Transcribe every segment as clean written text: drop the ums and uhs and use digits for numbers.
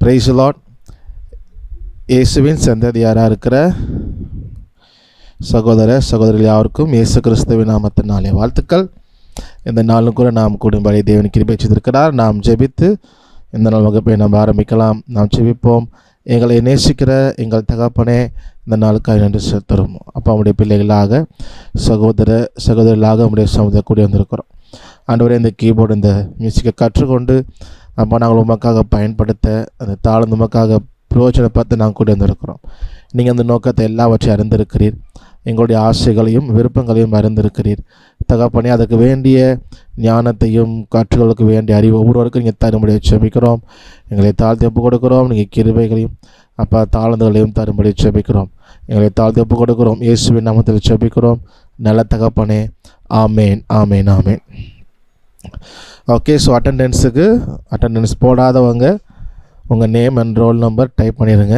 Praise the Lord. இயேசுவின் சந்ததியாராக இருக்கிற சகோதரிகள் யாருக்கும் இயேசு கிறிஸ்துவின் நாமத்தினாலே வாழ்த்துக்கள். இந்த நாளும் கூட நாம் கூடும்படி தேவன் கிருபை செய்திருக்கிறார். நாம் ஜெபித்து இந்த நாள் வகுப்பை நாம் ஆரம்பிக்கலாம். நாம் ஜெபிப்போம். எங்களை நேசிக்கிற எங்கள் தகப்பனே, இந்த நாளுக்காக நன்றி செலுத்துகிறோம். அப்போ அவனுடைய பிள்ளைகளாக சகோதரிகளாக நம்முடைய சமுதாயம் கூடி வந்திருக்கிறோம். ஆண்டவரே, இந்த கீபோர்டு இந்த மியூசிக்கை கற்றுக்கொண்டு அப்போ நாங்கள் உமக்காக பயன்படுத்த அந்த தாழ்ந்து உமக்காக பிரயோஜனப்பட்டு நாங்கள் கூடி வந்திருக்கிறோம். நீங்கள் அந்த நோக்கத்தை எல்லாவற்றையும் அறிந்திருக்கிறீர். எங்களுடைய ஆசைகளையும் விருப்பங்களையும் அறிந்திருக்கிறீர் தகப்பனே. அதுக்கு வேண்டிய ஞானத்தையும் கற்றுகளுக்கு வேண்டிய அறிவு ஒவ்வொருவருக்கும் நீங்கள் தரும்படி செபிக்கிறோம். எங்களை தாழ்த்தி ஒப்பு கொடுக்கிறோம். நீங்கள் கிருபைகளையும் அப்போ தாழ்ந்துகளையும் தரும்படி செபிக்கிறோம். எங்களை தாழ்த்தி ஒப்பு கொடுக்கிறோம். இயேசுவின் நாமத்தில் செபிக்கிறோம் நல்ல தகப்பனே. ஆமேன், ஆமேன், ஆமேன். ஓகே, ஸோ அட்டெண்டன்ஸ் போடாதவங்க உங்கள் name and roll number type பண்ணிடுங்க.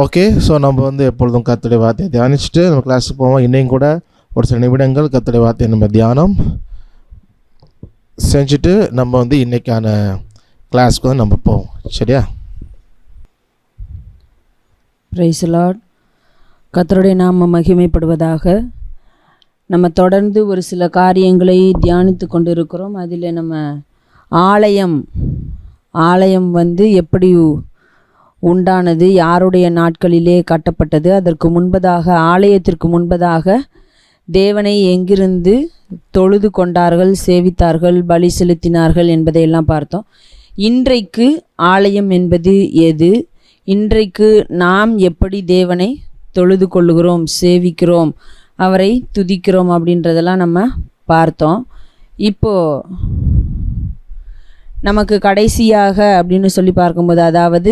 ஓகே, ஸோ நம்ம எப்பொழுதும் கர்த்தருடைய வார்த்தையை தியானிச்சுட்டு நம்ம கிளாஸுக்கு போவோம். இன்னையும் கூட ஒரு சில நிமிடங்கள் கர்த்தருடைய வார்த்தையை நம்ம தியானம் செஞ்சுட்டு நம்ம இன்றைக்கான கிளாஸுக்கு நம்ம போவோம். சரியா? Praise the Lord. கர்த்தருடைய நாமம் மகிமைப்படுவதாக. நம்ம தொடர்ந்து ஒரு சில காரியங்களை தியானித்து கொண்டு இருக்கிறோம். அதில் நம்ம ஆலயம் எப்படி உண்டானது, யாருடைய நாட்களிலே கட்டப்பட்டது, அதற்கு முன்பதாக ஆலயத்திற்கு முன்பதாக தேவனை எங்கிருந்து தொழுது கொண்டார்கள், சேவித்தார்கள், பலி செலுத்தினார்கள் என்பதையெல்லாம் பார்த்தோம். இன்றைக்கு ஆலயம் என்பது எது, இன்றைக்கு நாம் எப்படி தேவனை தொழுது கொள்ளுகிறோம், சேவிக்கிறோம், அவரை துதிக்கிறோம் அப்படின்றதெல்லாம் நம்ம பார்த்தோம். இப்போது நமக்கு கடைசியாக அப்படின்னு சொல்லி பார்க்கும்போது, அதாவது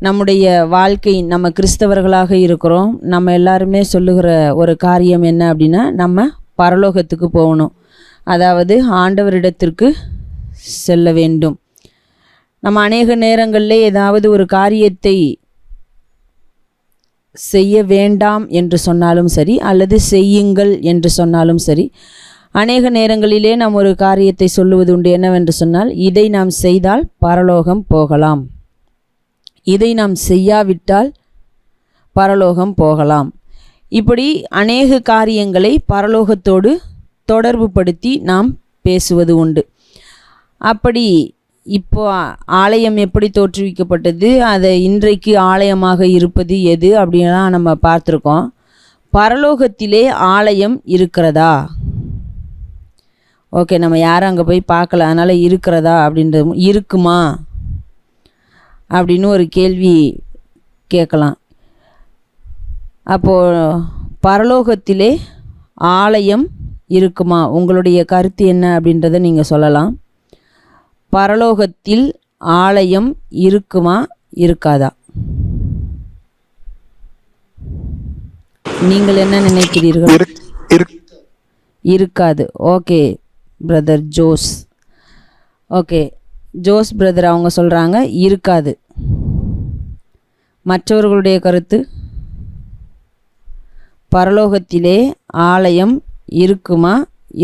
நம்முடைய வாழ்க்கை, நம்ம கிறிஸ்தவர்களாக இருக்கிறோம், நம்ம எல்லாருமே சொல்லுகிற ஒரு காரியம் என்ன அப்படின்னா, நம்ம பரலோகத்துக்கு போகணும், அதாவது ஆண்டவரிடத்திற்கு செல்ல வேண்டும். நம்ம அநேக நேரங்களில் ஏதாவது ஒரு காரியத்தை செய்ய வேண்டாம் என்று சொன்னாலும் சரி, அல்லது செய்யுங்கள் என்று சொன்னாலும் சரி, அநேக நேரங்களிலே நாம் ஒரு காரியத்தை சொல்லுவது உண்டு. என்னவென்று சொன்னால், இதை நாம் செய்தால் பரலோகம் போகலாம், இதை நாம் செய்யாவிட்டால் பரலோகம் போகலாம். இப்படி அநேக காரியங்களை பரலோகத்தோடு தொடர்பு படுத்தி நாம் பேசுவது உண்டு. அப்படி இப்போ ஆலயம் எப்படி தோற்றுவிக்கப்பட்டது, அதை இன்றைக்கு ஆலயமாக இருப்பது எது அப்படின்லாம் நம்ம பார்த்துருக்கோம். பரலோகத்திலே ஆலயம் இருக்கிறதா? ஓகே, நம்ம யாரும் அங்கே போய் பார்க்கல, அதனால் இருக்கிறதா அப்படின்றது, இருக்குமா அப்படின்னு ஒரு கேள்வி கேட்கலாம். அப்போது பரலோகத்திலே ஆலயம் இருக்குமா, உங்களுடைய கருத்து என்ன அப்படின்றத நீங்கள் சொல்லலாம். பரலோகத்தில் ஆலயம் இருக்குமா, இருக்காதா? நீங்கள் என்ன நினைக்கிறீர்கள்? இருக்காது. Okay brother Jose. Okay, Jose brother அவங்க சொல்கிறாங்க இருக்காது. மற்றவர்களுடைய கருத்து? பரலோகத்திலே ஆலயம் இருக்குமா,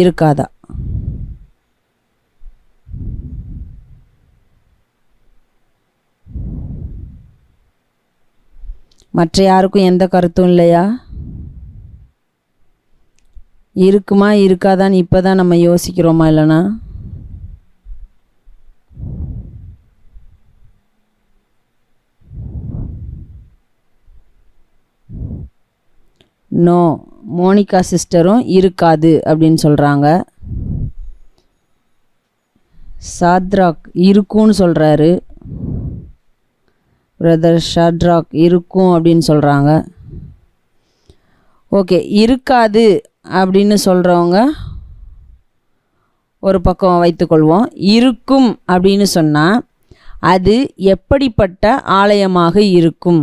இருக்காதா? மற்ற யாருக்கும் எந்த கருத்தும் இல்லையா? இருக்குமா இருக்காதான்னு இப்போ தான் நம்ம யோசிக்கிறோமா, இல்லைனா? நோ, மோனிகா சிஸ்டரும் இருக்காது அப்படின்னு சொல்கிறாங்க. சாத்ராக் இருக்கும்னு சொல்கிறாரு. பிரதர் ஷாட்ராக் இருக்கும் அப்படின்னு சொல்கிறாங்க. ஓகே, இருக்காது அப்படின்னு சொல்கிறவங்க ஒரு பக்கம் வைத்துக்கொள்வோம். இருக்கும் அப்படின்னு சொன்னால் அது எப்படிப்பட்ட ஆலயமாக இருக்கும்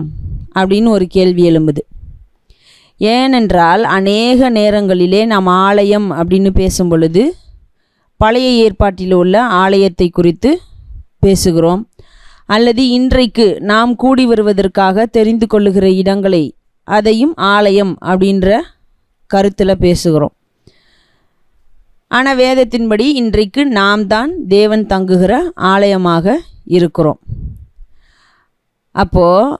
அப்படின்னு ஒரு கேள்வி எழும்புது. ஏனென்றால் அநேக நேரங்களிலே நாம் ஆலயம் அப்படின்னு பேசும் பொழுது பழைய ஏற்பாட்டில் உள்ள ஆலயத்தை குறித்து பேசுகிறோம், அல்லது இன்றைக்கு நாம் கூடி வருவதற்காக தெரிந்து கொள்ளுகிற இடங்களை, அதையும் ஆலயம் அப்படின்ற கருத்தில் பேசுகிறோம். ஆனால் வேதத்தின்படி இன்றைக்கு நாம் தான் தேவன் தங்குகிற ஆலயமாக இருக்கிறோம். அப்போது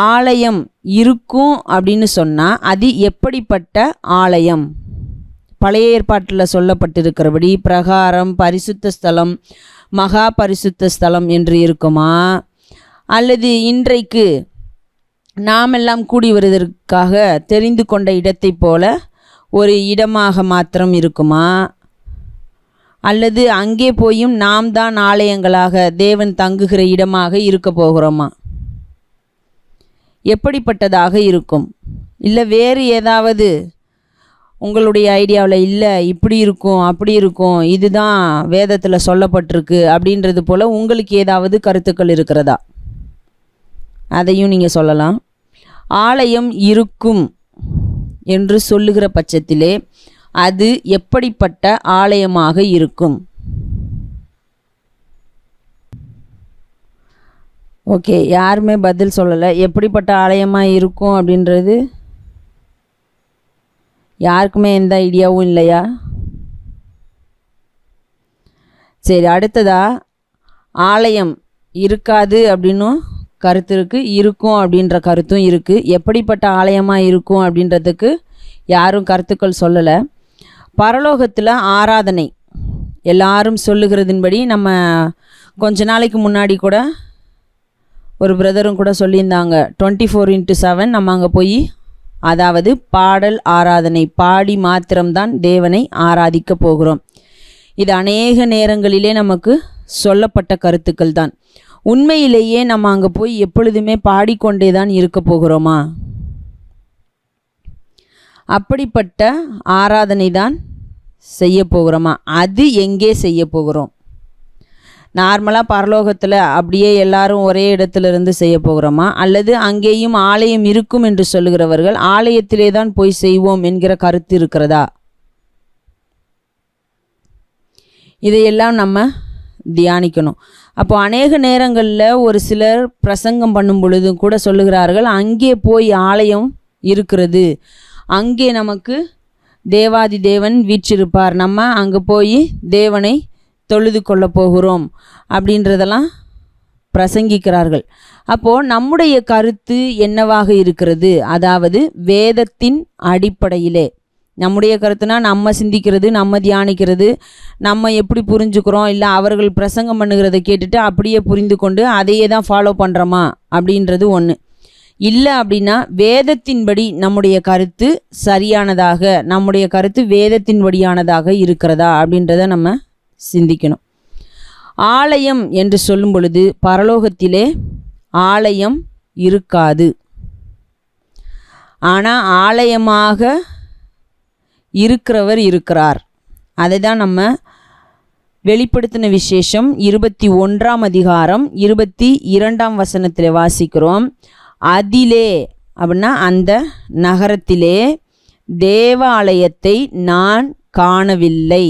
ஆலயம் இருக்கும் அப்படின்னு சொன்னால் அது எப்படிப்பட்ட ஆலயம்? பழைய ஏற்பாட்டில் சொல்லப்பட்டிருக்கிறபடி பிரகாரம், பரிசுத்த ஸ்தலம், மகா பரிசுத்த ஸ்தலம் என்று இருக்குமா? அல்லது இன்றைக்கு நாமெல்லாம் கூடி வருவதற்காக தெரிந்து கொண்ட இடத்தை போல ஒரு இடமாக மாத்திரம் இருக்குமா? அல்லது அங்கே போயும் நாம் தான் ஆலயங்களாக தேவன் தங்குகிற இடமாக இருக்க போகிறோமா? எப்படிப்பட்டதாக இருக்கும்? இல்லை வேறு ஏதாவது உங்களுடைய ஐடியாவில் இல்லை இப்படி இருக்கும் அப்படி இருக்கும் இதுதான் வேதத்தில் சொல்லப்பட்டிருக்கு அப்படின்றது போல் உங்களுக்கு ஏதாவது கருத்துக்கள் இருக்கிறதா? அதையும் நீங்கள் சொல்லலாம். ஆலயம் இருக்கும் என்று சொல்லுகிற பட்சத்திலே அது எப்படிப்பட்ட ஆலயமாக இருக்கும்? ஓகே, யாருமே பதில் சொல்லலை. எப்படிப்பட்ட ஆலயமாக இருக்கும் அப்படின்றது யாருக்குமே எந்த ஐடியாவும் இல்லையா? சரி, அடுத்ததா ஆலயம் இருக்காது அப்படின்னும் கருத்து இருக்குது, இருக்கும் அப்படின்ற கருத்தும் இருக்குது. எப்படிப்பட்ட ஆலயமாக இருக்கும் அப்படின்றதுக்கு யாரும் கருத்துக்கள் சொல்லலை. பரலோகத்தில் ஆராதனை எல்லாரும் சொல்லுகிறதின்படி நம்ம கொஞ்ச நாளைக்கு முன்னாடி கூட ஒரு பிரதரும் கூட சொல்லியிருந்தாங்க, 24x7 நம்ம அங்கே போய், அதாவது பாடல் ஆராதனை பாடி மாத்திரம்தான் தேவனை ஆராதிக்க போகிறோம். இது அநேக நேரங்களிலே நமக்கு சொல்லப்பட்ட கருத்துக்கள் தான். உண்மையிலேயே நம்ம அங்கே போய் எப்பொழுதுமே பாடிக்கொண்டே தான் இருக்க போகிறோமா? அப்படிப்பட்ட ஆராதனை தான் செய்ய போகிறோமா? அது எங்கே செய்ய போகிறோம்? நார்மலாக பரலோகத்தில் அப்படியே எல்லாரும் ஒரே இடத்துலேருந்து செய்ய போகிறோமா? அல்லது அங்கேயும் ஆலயம் இருக்கும் என்று சொல்லுகிறவர்கள் ஆலயத்திலே தான் போய் செய்வோம் என்கிற கருத்து இருக்கிறதா? இதையெல்லாம் நம்ம தியானிக்கணும். அப்போ அநேக நேரங்களில் ஒரு சிலர் பிரசங்கம் பண்ணும் பொழுதும் கூட சொல்லுகிறார்கள், அங்கே போய் ஆலயம் இருக்கிறது, அங்கே நமக்கு தேவாதி தேவன் வீற்றிருப்பார், நம்ம அங்கே போய் தேவனை தொழுது கொள்ள போகிறோம் அப்படின்றதெல்லாம் பிரசங்கிக்கிறார்கள். அப்போது நம்முடைய கருத்து என்னவாக இருக்கிறது? அதாவது வேதத்தின் அடிப்படையிலே நம்முடைய கருத்துனா நம்ம சிந்திக்கிறது, நம்ம தியானிக்கிறது, நம்ம எப்படி புரிஞ்சுக்கிறோம், இல்லை அவர்கள் பிரசங்கம் பண்ணுகிறத கேட்டுட்டு அப்படியே புரிந்து கொண்டு அதையே தான் ஃபாலோ பண்ணுறோமா அப்படின்றது ஒன்று. இல்லை அப்படின்னா வேதத்தின்படி நம்முடைய கருத்து சரியானதாக, நம்முடைய கருத்து வேதத்தின்படியானதாக இருக்கிறதா அப்படின்றத நம்ம சிந்திக்கணும். ஆலயம் என்று சொல்லும் பொழுது பரலோகத்திலே ஆலயம் இருக்காது. ஆனால் ஆலயமாக இருக்கிறவர் இருக்கிறார். அதை தான் நம்ம வெளிப்படுத்தின விசேஷம் 21ஆம் அதிகாரம் 22ஆம் வசனத்தில் வாசிக்கிறோம். அதிலே அப்படின்னா அந்த நகரத்திலே தேவாலயத்தை நான் காணவில்லை,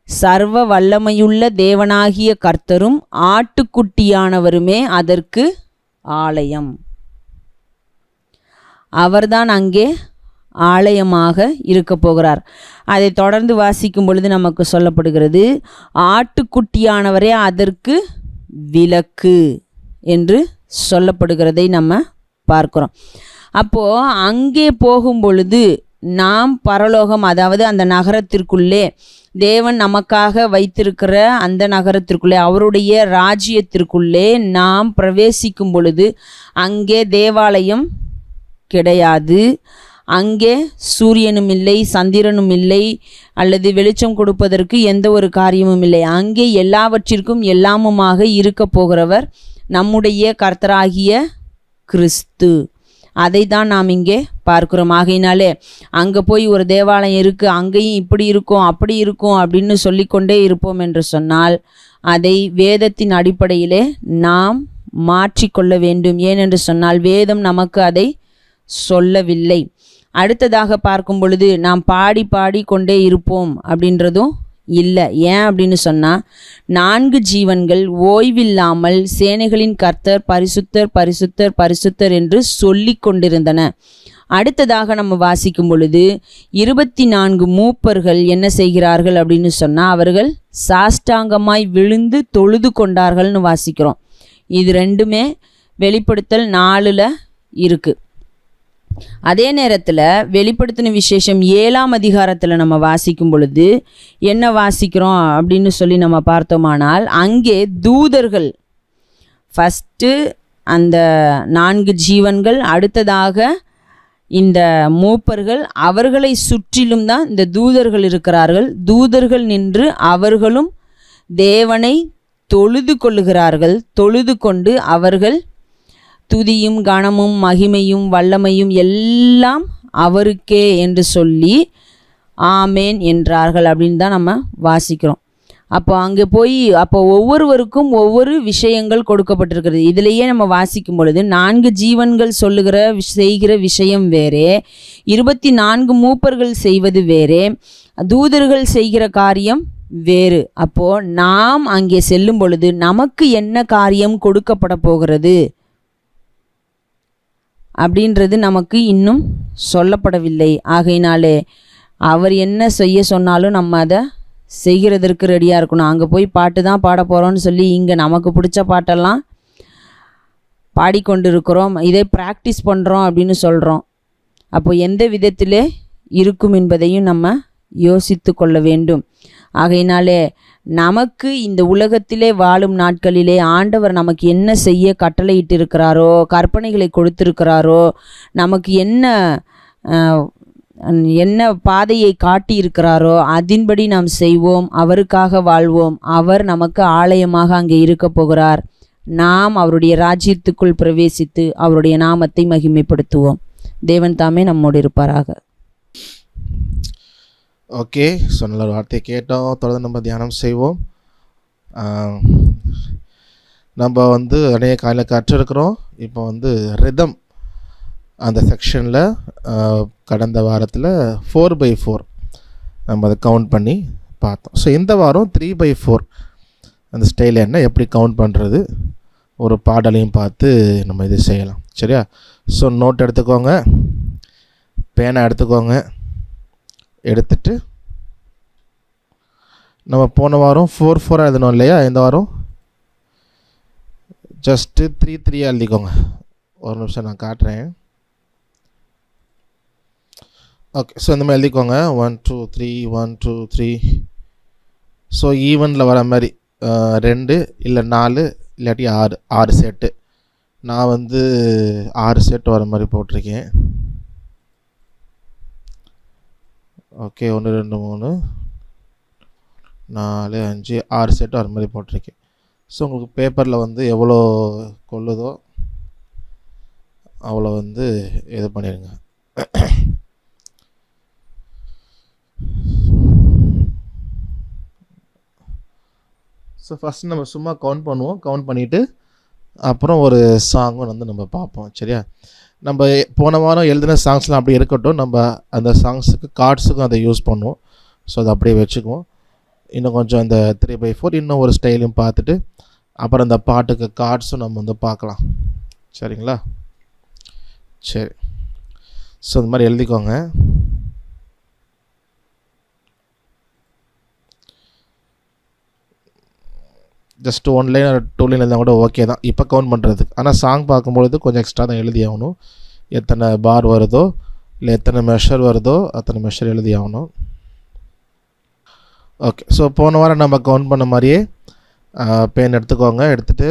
சர்வ வல்லமையுள்ள தேவனாகிய கர்த்தரும் ஆட்டுக்குட்டியானவருமே அதற்கு ஆலயம். அவர்தான் அங்கே ஆலயமாக இருக்க போகிறார். அதை தொடர்ந்து வாசிக்கும் பொழுது நமக்கு சொல்லப்படுகிறது, ஆட்டுக்குட்டியானவரே அதற்கு விலக்கு என்று சொல்லப்படுகிறதை நம்ம பார்க்கிறோம். அப்போது அங்கே போகும் பொழுது நாம் பரலோகம், அதாவது அந்த நகரத்திற்குள்ளே தேவன் நமக்காக வைத்திருக்கிற அந்த நகரத்திற்குள்ளே, அவருடைய ராஜ்யத்திற்குள்ளே நாம் பிரவேசிக்கும் பொழுது அங்கே தேவாலயம் கிடையாது. அங்கே சூரியனும் இல்லை, சந்திரனும் இல்லை, அல்லது வெளிச்சம் கொடுப்பதற்கு எந்த ஒரு காரியமும் இல்லை. அங்கே எல்லாவற்றிற்கும் எல்லாமுமாக இருக்க போகிறவர் நம்முடைய கர்த்தராகிய கிறிஸ்து. அதை தான் நாம் இங்கே பார்க்கிறோம். ஆகையினாலே அங்கே போய் ஒரு தேவாலயம் இருக்குது, அங்கேயும் இப்படி இருக்கும் அப்படி இருக்கும் அப்படின்னு சொல்லிக்கொண்டே இருப்போம் என்று சொன்னால் அதை வேதத்தின் அடிப்படையிலே நாம் மாற்றிக்கொள்ள வேண்டும். ஏனென்று சொன்னால் வேதம் நமக்கு அதை சொல்லவில்லை. அடுத்ததாக பார்க்கும் பொழுது நாம் பாடி பாடி கொண்டே இருப்போம் அப்படின்றதும் இல்லை. ஏன் அப்படின்னு சொன்னால் 4 ஜீவன்கள் ஓய்வில்லாமல் சேனைகளின் கர்த்தர் பரிசுத்தர் பரிசுத்தர் பரிசுத்தர் என்று சொல்லி கொண்டிருந்தன. அடுத்ததாக நம்ம வாசிக்கும் பொழுது 24 மூப்பர்கள் என்ன செய்கிறார்கள் அப்படின்னு சொன்னால் அவர்கள் சாஷ்டாங்கமாய் விழுந்து தொழுது கொண்டார்கள்னு வாசிக்கிறோம். இது ரெண்டுமே வெளிப்படுத்தல் 4ல் இருக்குது. அதே நேரத்தில் வெளிப்படுத்தின விசேஷம் 7ஆம் அதிகாரத்தில் நம்ம வாசிக்கும் பொழுது என்ன வாசிக்கிறோம் அப்படின்னு சொல்லி நம்ம பார்த்தோமானால், அங்கே தூதர்கள் ஃபஸ்ட்டு அந்த 4 ஜீவன்கள், அடுத்ததாக இந்த மூப்பர்கள், அவர்களை சுற்றிலும் தான் இந்த தூதர்கள் இருக்கிறார்கள். தூதர்கள் நின்று அவர்களும் தேவனை தொழுது கொள்ளுகிறார்கள். தொழுது கொண்டு அவர்கள் துதியும் கனமும் மகிமையும் வல்லமையும் எல்லாம் அவருக்கே என்று சொல்லி ஆமேன் என்றார்கள் அப்படின்னு தான் நம்ம வாசிக்கிறோம். அப்போ அங்கே போய் ஒவ்வொருவருக்கும் ஒவ்வொரு விஷயங்கள் கொடுக்கப்பட்டிருக்கிறது. இதிலேயே நம்ம வாசிக்கும் பொழுது 4 ஜீவன்கள் செய்கிற விஷயம் வேறே, 24 மூப்பர்கள் செய்வது வேறே, தூதர்கள் செய்கிற காரியம் வேறு. அப்போது நாம் அங்கே செல்லும் பொழுது நமக்கு என்ன காரியம் கொடுக்கப்பட போகிறது அப்படின்றது நமக்கு இன்னும் சொல்லப்படவில்லை. ஆகையினாலே அவர் என்ன செய்ய சொன்னாலும் நம்ம அதை செய்கிறதற்கு ரெடியாக இருக்கணும். அங்கே போய் பாட்டு தான் பாட போகிறோன்னு சொல்லி இங்கே நமக்கு பிடிச்ச பாட்டெல்லாம் பாடிக்கொண்டு இருக்கிறோம், இதே ப்ராக்டிஸ் பண்ணுறோம் அப்படின்னு சொல்கிறோம். அப்போ எந்த விதத்திலே இருக்கும் என்பதையும் நம்ம யோசித்து கொள்ள வேண்டும். ஆகையினாலே நமக்கு இந்த உலகத்திலே வாழும் நாட்களிலே ஆண்டவர் நமக்கு என்ன செய்ய கட்டளையிட்டிருக்கிறாரோ, கற்பனைகளை கொடுத்திருக்கிறாரோ, நமக்கு என்ன பாதையை காட்டியிருக்கிறாரோ அதின்படி நாம் செய்வோம், அவருக்காக வாழ்வோம். அவர் நமக்கு ஆலயமாக அங்கே இருக்க போகிறார். நாம் அவருடைய ராஜ்யத்துக்குள் பிரவேசித்து அவருடைய நாமத்தை மகிமைப்படுத்துவோம். தேவன் தாமே நம்மோடு இருப்பாராக. ஓகே, ஸோ நல்ல ஒரு வார்த்தையை கேட்டோம். தொடர்ந்து நம்ம தியானம் செய்வோம். நம்ம அநேக காலையில் கற்றிருக்கிறோம். இப்போ ரிதம் அந்த செக்ஷனில் கடந்த வாரத்தில் 4x4 நம்ம அதை கவுண்ட் பண்ணி பார்த்தோம். ஸோ இந்த வாரம் 3x4 அந்த ஸ்டைல் என்ன, எப்படி கவுண்ட் பண்ணுறது, ஒரு பாடலையும் பார்த்து நம்ம இது செய்யலாம். சரியா? ஸோ நோட் எடுத்துக்கோங்க, பேனா எடுத்துக்கோங்க. எடுத்துட்டு நம்ம போன வாரம் 4x4 எழுதணும் இல்லையா, இந்த வாரம் ஜஸ்ட்டு 3x3 எழுதிக்கோங்க. ஒரு நிமிஷம் நான் காட்டுறேன். ஓகே, ஸோ இந்த மாதிரி எழுதிக்கோங்க. 1 2 3 1 2 3. ஸோ ஈவனில் வர மாதிரி 2 இல்லை 4 இல்லாட்டி 6 செட்டு. நான் 6 செட்டு வர மாதிரி போட்டிருக்கேன். ஓகே, 1 2 3 4 5 6 செட்டு வர மாதிரி போட்டிருக்கேன். ஸோ உங்களுக்கு பேப்பரில் எவ்வளோ கொள்ளுதோ அவ்வளோ இது பண்ணிடுங்க. ஸோ ஃபஸ்ட் நம்ம சும்மா கவுண்ட் பண்ணுவோம். கவுண்ட் பண்ணிவிட்டு அப்புறம் ஒரு சாங்கும் நம்ம பார்ப்போம். சரியா? நம்ம போன வாரம் எழுதின சாங்ஸ்லாம் அப்படியே இருக்கட்டும். நம்ம அந்த சாங்ஸுக்கு கார்ட்ஸுக்கும் அதை யூஸ் பண்ணுவோம். ஸோ அதை அப்படியே வச்சுக்குவோம். இன்னும் கொஞ்சம் அந்த 3x4 இன்னும் ஒரு ஸ்டைலையும் பார்த்துட்டு அப்புறம் அந்த பாட்டுக்கு கார்ட்ஸும் நம்ம பார்க்கலாம். சரிங்களா? சரி, ஸோ இந்த மாதிரி எழுதிக்கோங்க. ஜஸ்ட் 1 லைன் 2 லைன் எழுதினா கூட ஓகே தான் இப்போ கவுண்ட் பண்ணுறதுக்கு. ஆனால் சாங் பார்க்கும்பொழுது கொஞ்சம் எக்ஸ்ட்ரா தான் எழுதி ஆகணும். எத்தனை பார் வருதோ இல்லை எத்தனை மெஷர் வருதோ அத்தனை மெஷர் எழுதி ஆகணும். ஓகே, ஸோ போன வாரம் நம்ம கவுண்ட் பண்ண மாதிரியே பென் எடுத்துக்கோங்க. எடுத்துகிட்டு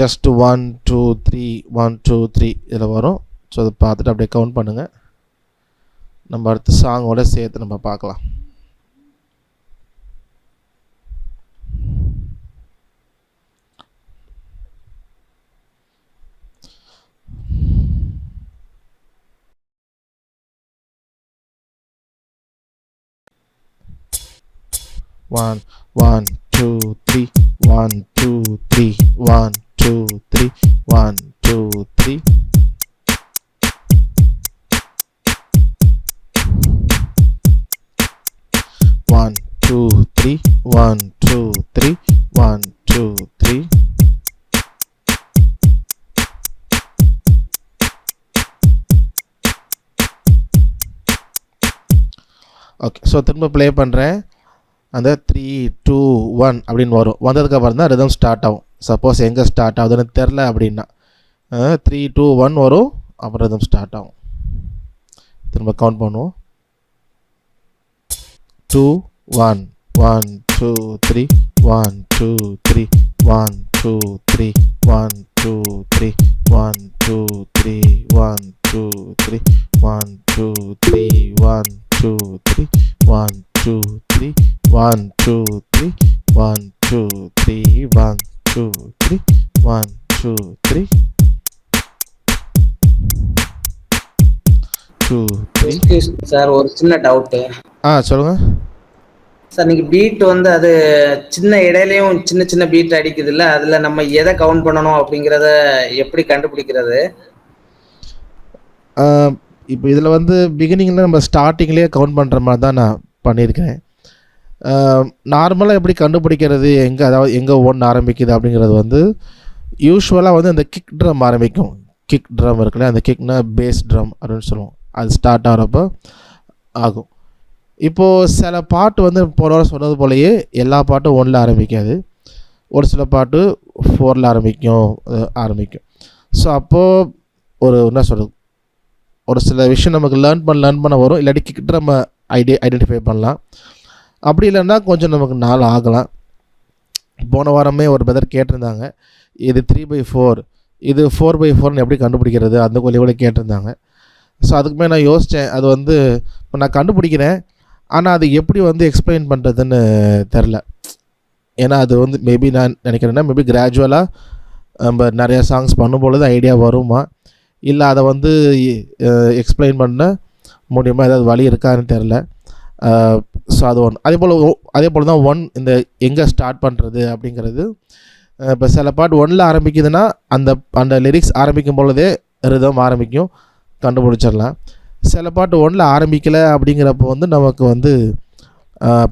ஜஸ்ட்டு 1 2 3 1 2 3 இதில் வரும். ஸோ அதை பார்த்துட்டு அப்படியே கவுண்ட் பண்ணுங்கள். நம்ம அடுத்த சாங்கோட சேர்த்து நம்ம பார்க்கலாம். One, 1 2 3 1 2 3 1 2 3 1 2 3. One, two, three, 1 2 3 1 2 3. Okay, so திரும்ப ப்ளே பண்ணுறேன். அந்த 3 2 1 அப்படின்னு வரும். வந்ததுக்கப்புறம் தான் ரிதம் ஸ்டார்ட் ஆகும். சப்போஸ் எங்கே ஸ்டார்ட் ஆகுதுன்னு தெரில அப்படின்னா 3, 2, 1 வரும், அப்புறம் ரிதம் ஸ்டார்ட் ஆகும். திரும்ப கவுண்ட் பண்ணுவோம். 2, 1, 1, 2, 3, 1, 2, 3, 1, 2, 3, 1, 2, 3, 1, 2, 3, 1, 2, 3, 1, 2, 3, 1, 2, 3, 1, 2, 3, 1, 2, 3, 1, 2, 3, 1, 2, 3, 1, 2, 3, 2, 3. எக்ஸ்கியூஸ் சார், ஒரு சின்ன டவுட்டு சொல்லுங்கள் சார். நீங்கள் பீட் வந்து அது சின்ன இடையிலையும் சின்ன சின்ன பீட் அடிக்குது இல்லை, அதில் நம்ம எதை கவுண்ட் பண்ணணும் அப்படிங்கிறத எப்படி கண்டுபிடிக்கிறது? இப்போ இதில் வந்து பிகினிங்கில் நம்ம ஸ்டார்டிங்லேயே கவுண்ட் பண்ணுற மாதிரி தான் நான் பண்ணியிருக்கேன். நார்மலாக எப்படி கண்டுபிடிக்கிறது அதாவது எங்கே ஒன்று ஆரம்பிக்குது அப்படிங்கிறது வந்து யூஸ்வலாக வந்து அந்த கிக் ட்ரம் ஆரம்பிக்கும். கிக் ட்ரம் இருக்குல்ல, அந்த கிக்னா பேஸ் ட்ரம் அப்படின்னு சொல்லுவோம். அது ஸ்டார்ட் ஆகிறப்போ ஆகும். இப்போது சில பாட்டு வந்து போன வாரம் சொன்னது போலயே எல்லா பாட்டும் 1ல் ஆரம்பிக்காது. ஒரு சில பாட்டு 4ல் ஆரம்பிக்கும். ஸோ அப்போது என்ன சொல்கிறது, ஒரு சில விஷயம் நமக்கு லேர்ன் பண்ண வரும். இல்லாட்டி கிட்ட நம்ம ஐடென்டிஃபை பண்ணலாம். அப்படி இல்லைன்னா கொஞ்சம் நமக்கு நாள் ஆகலாம். போன வாரமே ஒரு பிரதர் கேட்டிருந்தாங்க, இது 3/4 இது 4/4ன்னு எப்படி கண்டுபிடிக்கிறது, அந்த கூட கேட்டிருந்தாங்க. ஸோ அதுக்குமே நான் யோசித்தேன். அது வந்து இப்போ நான் கண்டுபிடிக்கிறேன், ஆனால் அது எப்படி வந்து எக்ஸ்பிளைன் பண்ணுறதுன்னு தெரில. ஏன்னா அது வந்து மேபி நான் நினைக்கிறேன்னா மேபி கிராஜுவலாக நம்ம நிறையா சாங்ஸ் பண்ணும்பொழுது ஐடியா வருமா, இல்லை அதை வந்து எக்ஸ்பிளைன் பண்ண முடியுமா, ஏதாவது வழி இருக்கான்னு தெரில. ஸோ அது ஒன்று. அதே போல் தான் இந்த எங்கே ஸ்டார்ட் பண்ணுறது அப்படிங்கிறது. இப்போ சில பாட்டு 1ல் ஆரம்பிக்குதுன்னா அந்த லிரிக்ஸ் ஆரம்பிக்கும் பொழுதே ரிதம் ஆரம்பிக்கும், கண்டுபிடிச்சிடலாம். சில பாட்டு 1ல் ஆரம்பிக்கலை அப்படிங்கிறப்போ வந்து நமக்கு வந்து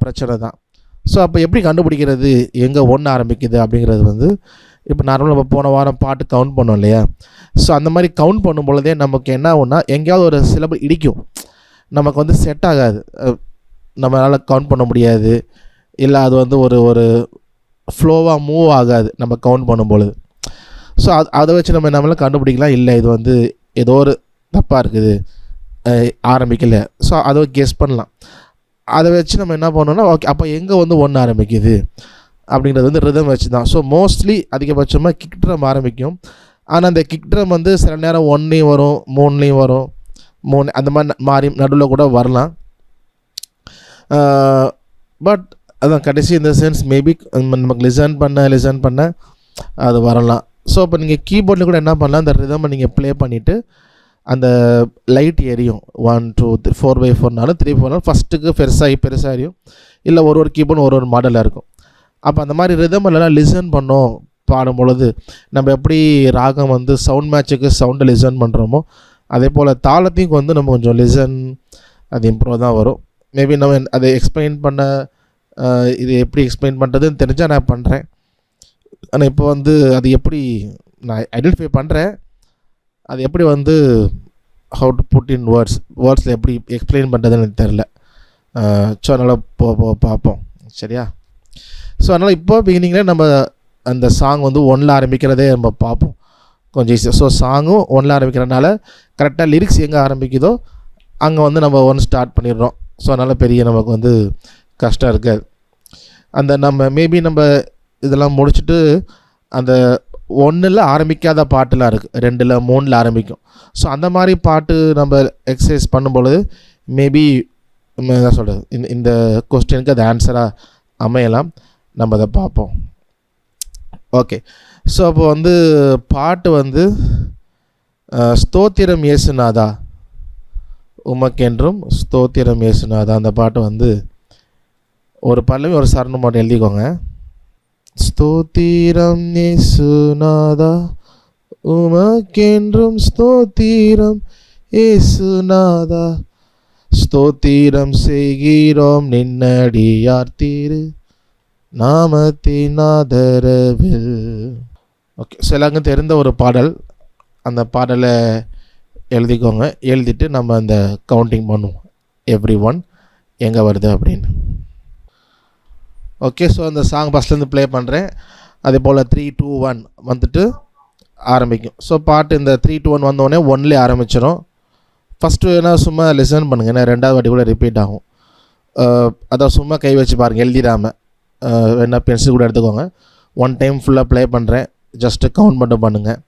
பிரச்சனை தான். ஸோ அப்போ எப்படி கண்டுபிடிக்கிறது எங்கே 1 ஆரம்பிக்குது அப்படிங்கிறது வந்து இப்போ நார்மலாக நம்ம போன வாரம் பாட்டு கவுண்ட் பண்ணோம் இல்லையா. ஸோ அந்த மாதிரி கவுண்ட் பண்ணும் பொழுதே நமக்கு என்ன ஆகும்னா எங்கேயாவது ஒரு சிலபல் இடிக்கும், நமக்கு வந்து செட் ஆகாது, நம்மளால் கவுண்ட் பண்ண முடியாது, இல்லை அது வந்து ஒரு ஃப்ளோவாக மூவ் ஆகாது நம்ம கவுண்ட் பண்ணும்பொழுது. ஸோ அதை வச்சு நம்ம நம்மளால் கண்டுபிடிக்கலாம், இல்லை இது வந்து ஏதோ ஒரு தப்பாக இருக்குது, ஆரம்பிக்கலை. ஸோ அதை கெஸ் பண்ணலாம். அதை வச்சு நம்ம என்ன பண்ணோம்னா ஓகே அப்போ எங்கே வந்து 1 ஆரம்பிக்குது அப்படிங்கிறது வந்து ரிதம் வச்சு தான். ஸோ மோஸ்ட்லி அதிகபட்சமாக கிக் ட்ரம் ஆரம்பிக்கும். ஆனால் அந்த கிக் ட்ரம் வந்து சில நேரம் 1லேயும் வரும், 3லேயும் வரும், 3 அந்த மாதிரி நடுவில் கூட வரலாம். பட் அதான் கடைசி இந்த சென்ஸ் மேபி நமக்கு லிசன் பண்ண அது வரலாம். ஸோ இப்போ நீங்கள் கீபோர்டில் கூட என்ன பண்ணலாம், அந்த ரிதமை நீங்கள் ப்ளே பண்ணிவிட்டு அந்த லைட் எரியும். 1, 2, 3, 4/4நாலும் 3/4 ஃபஸ்ட்டுக்கு பெருசாக எரியும். இல்லை ஒரு கீபோர்டு ஒரு மாடலாக இருக்கும். அப்போ அந்த மாதிரி ரிதம் இல்லைனா லிசன் பண்ணோம் பாடும் பொழுது நம்ம எப்படி ராகம் வந்து சவுண்ட் மேட்சுக்கு சவுண்டை லிசன் பண்ணுறோமோ அதே போல் தாளத்தையும் வந்து நம்ம கொஞ்சம் லிசன் அது இம்ப்ரூவ் தான் வரும். மேபி நம்ம அதை எக்ஸ்பிளைன் பண்ண இது எப்படி எக்ஸ்பிளைன் பண்ணுறதுன்னு தெரிஞ்சால் நான் பண்ணுறேன். ஆனால் இப்போ வந்து அது எப்படி நான் ஐடென்டிஃபை பண்ணுறேன், அது எப்படி வந்து ஹவு டு புட் இன் வேர்ட்ஸில் எப்படி எக்ஸ்பிளைன் பண்ணுறதுன்னு எனக்கு தெரில. ஸோ அதனால் பார்ப்போம் சரியா. ஸோ அதனால் இப்போ பிகினிங்கில் நம்ம அந்த சாங் வந்து 1ல் ஆரம்பிக்கிறதே நம்ம பார்ப்போம், கொஞ்சம் ஈஸியாக. ஸோ சாங்கும் 1ல் ஆரம்பிக்கிறதுனால கரெக்டாக லிரிக்ஸ் எங்கே ஆரம்பிக்குதோ அங்கே வந்து நம்ம 1 ஸ்டார்ட் பண்ணிடுறோம். ஸோ அதனால் பெரிய நமக்கு வந்து கஷ்டம் இருக்காது. அந்த நம்ம மேபி நம்ம இதெல்லாம் முடிச்சுட்டு அந்த 1ல் ஆரம்பிக்காத பாட்டுலாம் இருக்குது, 2ல் 3ல் ஆரம்பிக்கும். ஸோ அந்த மாதிரி பாட்டு நம்ம எக்ஸசைஸ் பண்ணும்பொழுது மேபி என்ன சொல்கிறது இந்த கொஸ்டினுக்கு அது ஆன்சராக அமையலாம். நம்ம அதை பார்ப்போம். ஓகே. ஸோ அப்போ வந்து பாட்டு வந்து ஸ்தோத்திரம் இயேசுநாதா உமக்கென்றும் ஸ்தோத்திரம் இயேசுநாதா, அந்த பாட்டு வந்து ஒரு பல்லவி ஒரு சரணம் மட்டும் எழுதிக்கோங்க. ஸ்தோத்திரம் இயேசுநாதா உமக்கென்றும் ஸ்தோத்திரம் இயேசுநாதா, ஸ்தோத்திரம் செய்கிறோம் நின்னடியார் திரு நாமத்தின் ஆதரவில். ஓகே. ஸோ எல்லாருக்கும் தெரிந்த ஒரு பாடல், அந்த பாடலை எழுதிக்கோங்க. எழுதிட்டு நம்ம அந்த கவுண்டிங் பண்ணுவோம் everyone எங்கே வருது அப்படின்னு. ஓகே. ஸோ அந்த சாங் ஃபஸ்ட்லேருந்து ப்ளே பண்ணுறேன். அதே போல் 3, 2, 1 வந்துட்டு ஆரம்பிக்கும். ஸோ பாட்டு இந்த 3, 2, 1 வந்தோடனே 1லே ஆரம்பிச்சிடும். ஃபஸ்ட்டு வேணால் சும்மா லிசன் பண்ணுங்கள், ஏன்னா 2வது வாட்டி கூட ரிப்பீட் ஆகும். அதான் சும்மா கை வச்சு பாருங்கள், எழுதிடாமல் வேணால் பென்சில் கூட எடுத்துக்கோங்க. 1 டைம் ஃபுல்லாக ப்ளே பண்ணுறேன், ஜஸ்ட்டு கவுண்ட் மட்டும் பண்ணுங்கள்.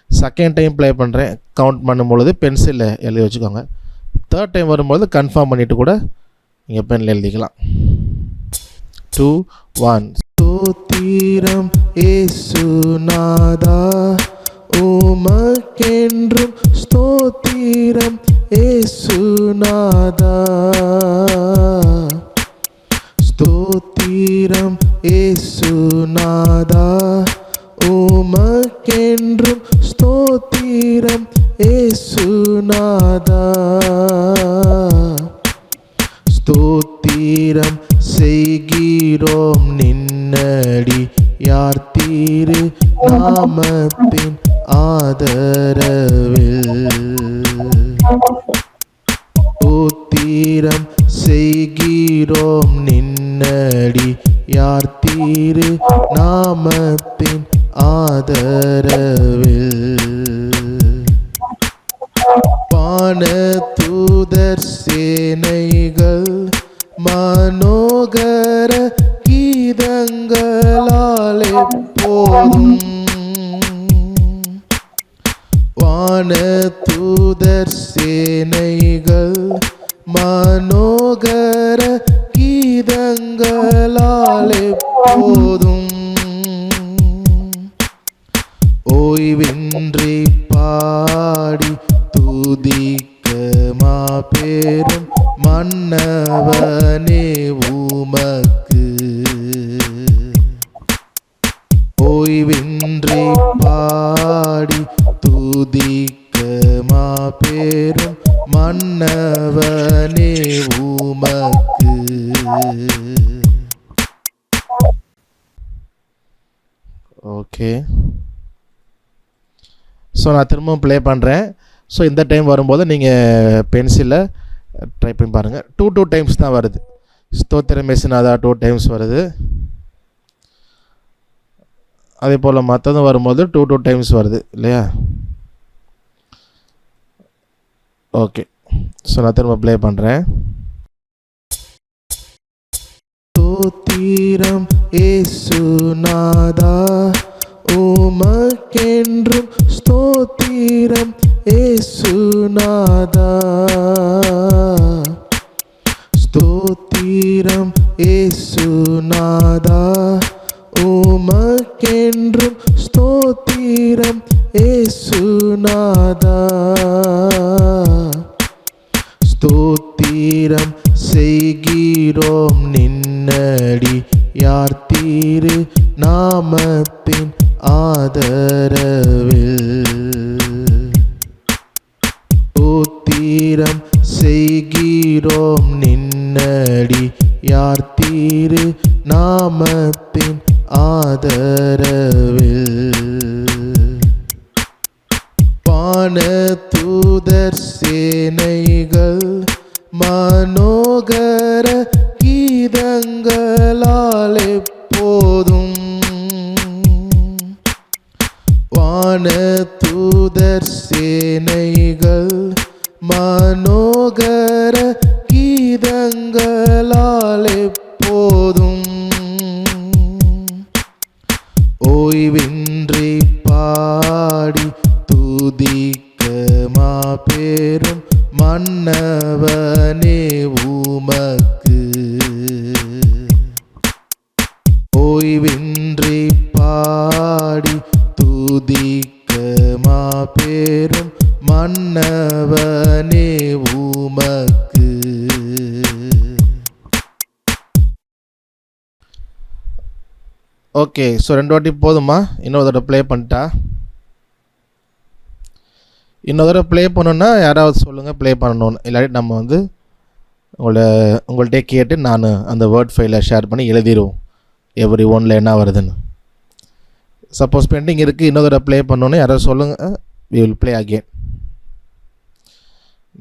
செகண்ட் டைம் ப்ளே பண்ணுறேன், கவுண்ட் பண்ணும்பொழுது பென்சிலில் எழுதி வச்சுக்கோங்க. தேர்ட் டைம் வரும்போது கன்ஃபார்ம் பண்ணிவிட்டு கூட நீங்கள் பெனில் எழுதிக்கலாம். 2, 1. ஸ்தோத்திரம் ஏசுநாதா, உமக்கென்றும் ஸ்தோத்திரம் ஏசுநாதா. ஸ்தோத்திரம் ஏசுநாதா, உமக்கென்றும் ஸ்தோத்திரம் ஏசுநாதா. ஸ்தோத்திரம் செய்கிறோம் நின்னடி யார் தீரு நாமத்தின் ஆதரவில். ஸ்தோத்திரம் செய்கிறோம் நின்னடி யார் தீரு நாமத்தின் ஆதரவில். வானதூதர் சேனைகள் மனோகர கீதங்களால் எப்போதும். வானதூதர் சேனைகள் மனோகர கீதங்களால் எப்போதும். ஓய்வின்றி பாடி துதிக்க மாபெரும் மன்னவனே உமக்கு. ஓய்வின்றி பாடி துதிக்க மாபெரும் மன்னவனே உமக்கு. ஓகே, ஸோ நான் திரும்பவும் ப்ளே பண்ணுறேன். ஸோ இந்த டைம் வரும்போது நீங்கள் பென்சிலில் ட்ரை பண்ணி பாருங்கள். 2 டைம்ஸ் தான் வருது. ஸ்தோத்திரம் ஏசுநாதா 2 டைம்ஸ் வருது. அதே போல் மற்றதும் வரும்போது 2 டைம்ஸ் வருது இல்லையா? ஓகே, ஸோ நான் திரும்ப ப்ளே பண்ணுறேன். ஸ்தோத்திரம் ஏசுநாதா, உமக்கென்றும் ஸ்தோத்திரம் ஏசுநாதா. ஸ்தோத்திரம் ஏசுநாதா, உமக்கென்றும் ஸ்தோத்திரம் ஏசுநாதா. ஸ்தோத்திரம் செய்கிறோம் நின்னடி யார் தீரு நாமத்தின் ஆதரவில். ஸ்தோத்திரம் செய்கிறோம் நின்னடி யார் தீரு நாமத்தின் ஆதரவில். வானதூதர் சேனைகள் மனோகர கீதங்களால் எப்போதும். வானதூதர் சேனைகள் மனோகர கீதங்களால் எப்போதும். ஓய்வின்றி பாடி துதிக்க மாபெரும் மன்னவனே உமக்கு. ஓய்வின்றி பாடி துதிக்க மாபெரும் மன்னவனே உமக்கு. ஓகே, ஸோ 2 வாட்டி போதுமா? இன்னொரு தடவை ப்ளே பண்ணிட்டா? இன்னொரு தடவை ப்ளே பண்ணணுன்னா யாராவது சொல்லுங்கள் ப்ளே பண்ணணுன்னு. இல்லாட்டி நம்ம வந்து உங்கள்கிட்ட கேட்டு நான் அந்த வேர்ட் ஃபைலை ஷேர் பண்ணி எழுதிடுவோம் எவ்ரி ஒன்ல என்ன வருதுன்னு. சப்போஸ் பெண்டிங் இருக்குது, இன்னொரு தடவை ப்ளே பண்ணணுன்னு யாராவது சொல்லுங்கள், we will play again.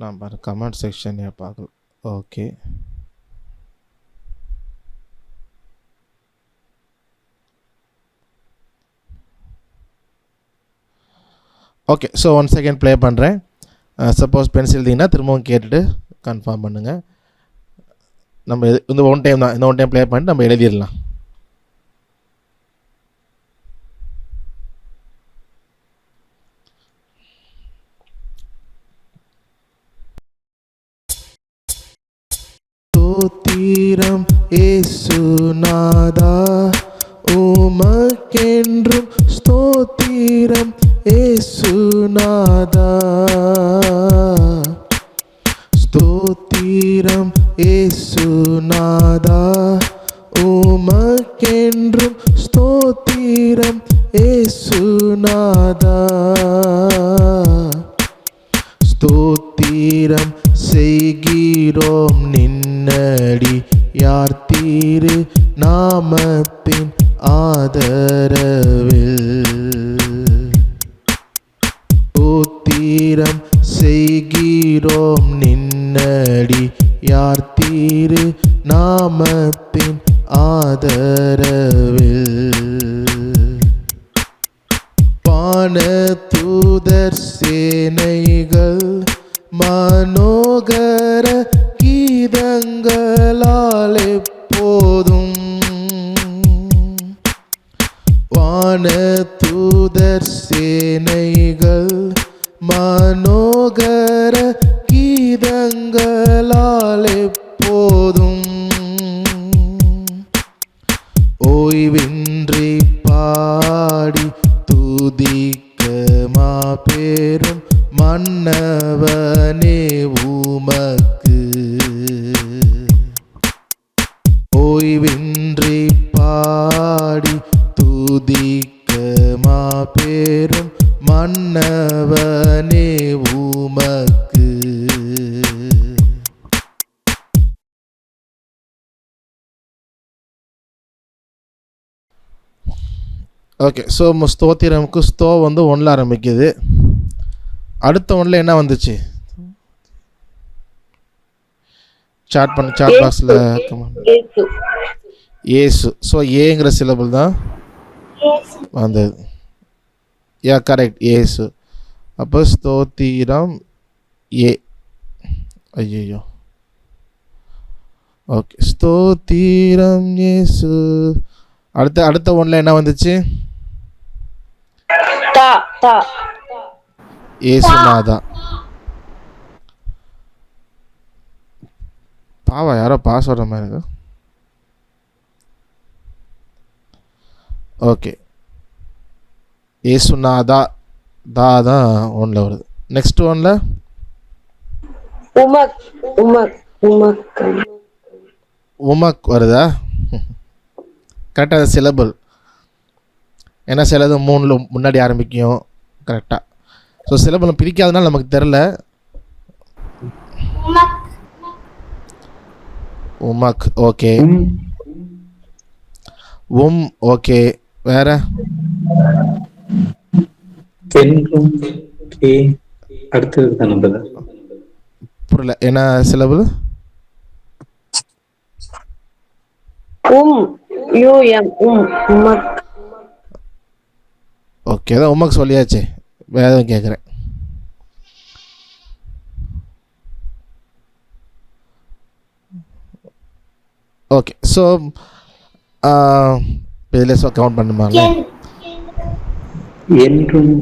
நான் பாரு கமெண்ட் செக்ஷன் பார்க்கலாம். Okay, okay, so 1 second play பண்ணுறேன். சப்போஸ் பென்சில் இருந்தீங்கன்னா திரும்பவும் கேட்டுட்டு கன்ஃபார்ம் பண்ணுங்கள். நம்ம இந்த ஒன் டைம் தான், இந்த ஒன் டைம் ப்ளே பண்ணிட்டு நம்ம எழுதிடலாம். ஸ்தோத்திரம் ஏசுநாதா, உமக்கென்றும் ஸ்தோத்திரம் ஏசுநாதா. ஸ்தோத்திரம் ஏசுநாதா, உமக்கென்றும் ஸ்தோத்திரம் ஏசுநாதா. ஸ்தோத்திரம் செய்கிறோம் நின்னடி யார் தீரு நாமத்தின் ஆதரவில். ஸ்தோத்திரம் செய்கிறோம் நின்னடி யார் தீரு நாமத்தின் ஆதரவில். வானதூதர் சேனைகள் மனோகர கீதங்களால் எப்போதும். வானதூதர் சேனைகள் மனோகர கீதங்களால் எப்போதும். ஓய்வின்றி பாடி துதிக்க மாபெரும் மன்னவனே உமக்கு. ஓய்வின்றி பாடி துதிக்க மாபெரும் மன்னவனே உமக்கு. ஓகே, ஸோ ஸ்தோத்திரமுக்கு ஸ்தோ வந்து 1ல் ஆரம்பிக்குது. அடுத்த 1ல் என்ன வந்துச்சு? சாட் பாக்ஸில் ஏசு. ஸோ ஏங்கிற சிலபிள் தான் வந்தது. யா, கரெக்ட், ஏசு. அப்போ ஸ்தோத்திரம் ஏ. ஐயோ, ஓகே, ஸ்தோத்திரம் ஏசு. அடுத்த 1ல் என்ன வந்துச்சு? ஏசுநாதா. பாவா, யாரோ பாஸ் வர மாதிரி இருக்கு. ஓகே, ஏசுநாதா தான் 1ல் வருது. நெக்ஸ்ட் 1ல் உமக் வருதா? கரெக்டாக சிலபிள். ஏன்னா சிலது 3ல் முன்னாடி ஆரம்பிக்கும். கரெக்டாக. ஸோ சிலபிள் பிரிக்காதனால நமக்கு தெரில. உமக், ஓகே. ஓகே, வேற? புரியல, என்ன சிலபிள்? ஓகே, தான் உமக்கு சொல்லியாச்சு. வேற எதுவும் கேட்குறேன். ஓகே, ஸோ இதில் கவுண்ட் பண்ணுமாங்க.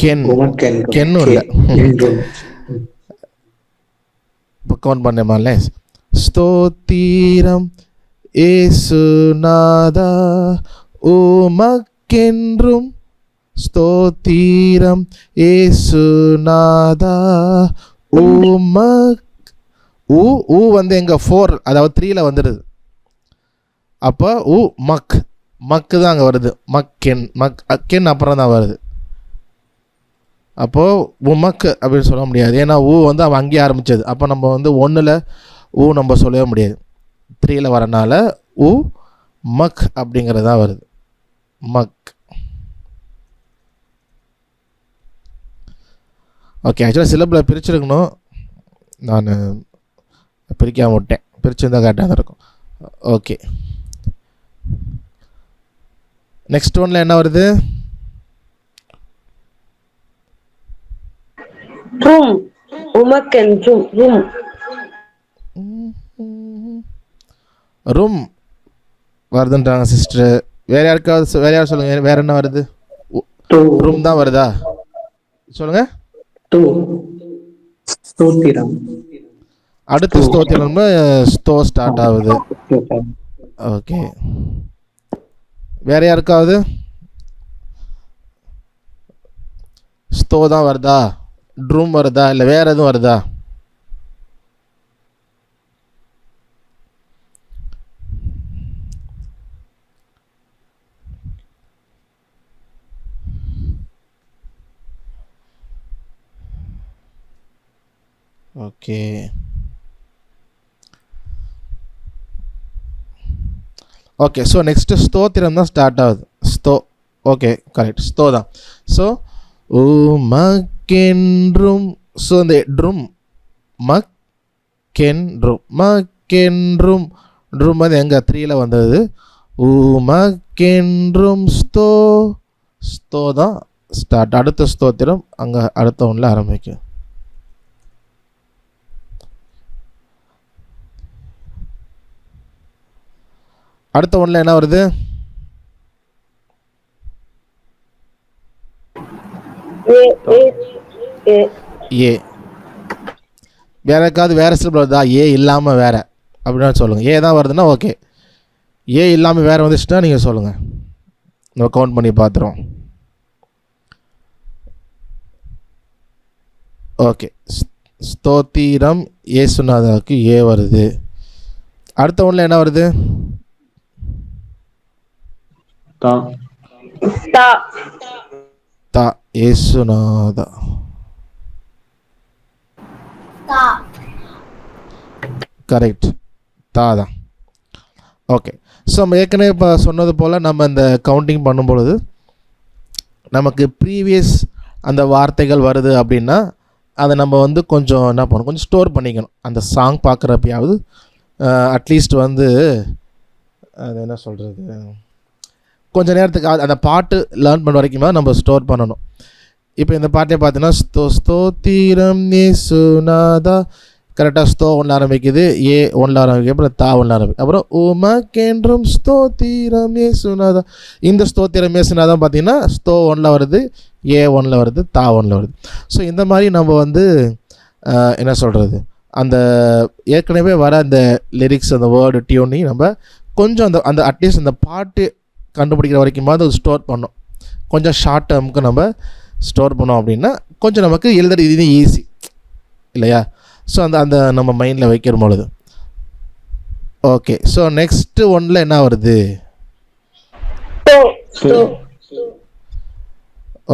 கென்னும் இல்லை, இப்போ கவுண்ட் பண்ணுமாலே. ஸ்தோத்திரம் ஏசுநாதா, உமக்கென்றும் ஸ்தோத்திரம் ஏசுநாதா, உமக். வந்து எங்க 4, அதாவது 3ல் வந்துடுது. அப்போ மக்கு தான் அங்கே வருது. அக்கென் அப்புறம் தான் வருது. அப்போது உமக்கு அப்படின்னு சொல்ல முடியாது. ஏன்னா வந்து அவன் அங்கேயே ஆரம்பித்தது. அப்போ நம்ம வந்து 1ல் நம்ம சொல்லவே முடியாது. 3ல் வரனால மக் அப்படிங்கிறது தான் வருது. மக். ஓகே, ஆக்சுவலாக சிலபில் பிரிச்சுருக்கணும். நான் பிரிக்காம விட்டேன். பிரிச்சுருந்தால் கரெக்டாக தான் இருக்கும். ஓகே, நெக்ஸ்ட் 1ல் என்ன வருது? ரூம் உமக்கென்றும் ரூம் ரூம் வருதுன்றாங்க சிஸ்டர். வேற யாருக்காவது வேற யார் சொல்லுங்க, வேற என்ன வருது? டூ ரூம் தான் வருதா? சொல்லுங்க. டூ ஸ்தோத்திரம் அடுத்த ஸ்தோத்திரம் ஸ்தோ ஸ்டார்ட் ஆகுது. ஓகே, வேற யாருக்காவது ஸ்தோ தான் வருதா, ட்ரூம் வருதா, இல்லை வேற எதுவும் வருதா? Okay, okay. ஸோ நெக்ஸ்ட்டு ஸ்தோத்திரம் தான் ஸ்டார்ட் ஆகுது. ஸ்தோ, ஓகே, கரெக்ட், ஸ்தோ தான். ஸோ உமக்கென்றும், ஸோ இந்த ட்ரும் மக்கென்றும், மக்கென்றும் ட்ரும் வந்து எங்கே 3ல் வந்தது. உமக்கென்றும் ஸ்தோ, ஸ்தோ தான் ஸ்டார்ட். அடுத்த ஸ்தோத்திரம் அங்கே அடுத்த ஒன்றில் ஆரம்பிக்கும். அடுத்த ஒன்றில் என்ன வருது? ஏ. வேற ஏதாவது வேற சிம்பிள் வருதா? ஏ இல்லாமல் வேற அப்படின்னா சொல்லுங்கள். ஏ தான் வருதுன்னா ஓகே. ஏ இல்லாமல் வேறு வந்துச்சுன்னா நீங்கள் சொல்லுங்கள், நம்ம கவுண்ட் பண்ணி பார்த்துருவோம். ஓகே, ஸ்தோத்திரம் இயேசுநாதாவுக்கு ஏ வருது. அடுத்த ஒன்றில் என்ன வருது? தா, இயேசுநாதா. கரெக்ட், தா தான். ஓகே, ஸோ நம்ம ஏற்கனவே இப்போ சொன்னது போல் நம்ம இந்த கவுண்டிங் பண்ணும்பொழுது நமக்கு ப்ரீவியஸ் அந்த வார்த்தைகள் வருது அப்படின்னா அதை நம்ம வந்து கொஞ்சம் என்ன பண்ணணும், கொஞ்சம் ஸ்டோர் பண்ணிக்கணும். அந்த சாங் பார்க்குறப்பயாவது அட்லீஸ்ட் வந்து அது என்ன சொல்கிறது, கொஞ்சம் நேரத்துக்கு அந்த பாட்டு லேர்ன் பண்ண வரைக்குமா நம்ம ஸ்டோர் பண்ணணும். இப்போ இந்த பாட்டே பார்த்தீங்கன்னா ஸ்தோத்திரம் இயேசுநாதா, கரெக்டாக ஸ்தோ ஒன்று ஆரம்பிக்குது, ஏ ஒன்றில் ஆரம்பிக்குது, அப்புறம் தா ஒன்று ஆரம்பிக்குது, அப்புறம் உமக்கென்றும் ஸ்தோத்திரம் இயேசுநாதா. இந்த ஸ்தோத்திரம் இயேசுநாதா பார்த்தீங்கன்னா ஸ்தோ ஒன்றில் வருது, ஏ ஒன்றில் வருது, தா ஒன்றில் வருது. ஸோ இந்த மாதிரி நம்ம வந்து என்ன சொல்கிறது, அந்த ஏற்கனவே வர அந்த லிரிக்ஸ், அந்த வேர்டு டியூனையும் நம்ம கொஞ்சம் அந்த அட்லீஸ்ட் அந்த பாட்டு கண்டுபிடிக்கிற வரைக்குமாவது ஸ்டோர் பண்ணோம். கொஞ்சம் ஷார்ட் டேர்முக்கு நம்ம ஸ்டோர் பண்ணோம் அப்படின்னா கொஞ்சம் நமக்கு எழுதுறது இது ஈஸி இல்லையா? ஸோ அந்த நம்ம மைண்டில் வைக்கிற பொழுது ஓகே. ஸோ நெக்ஸ்ட்டு ஒன்றில் என்ன வருது?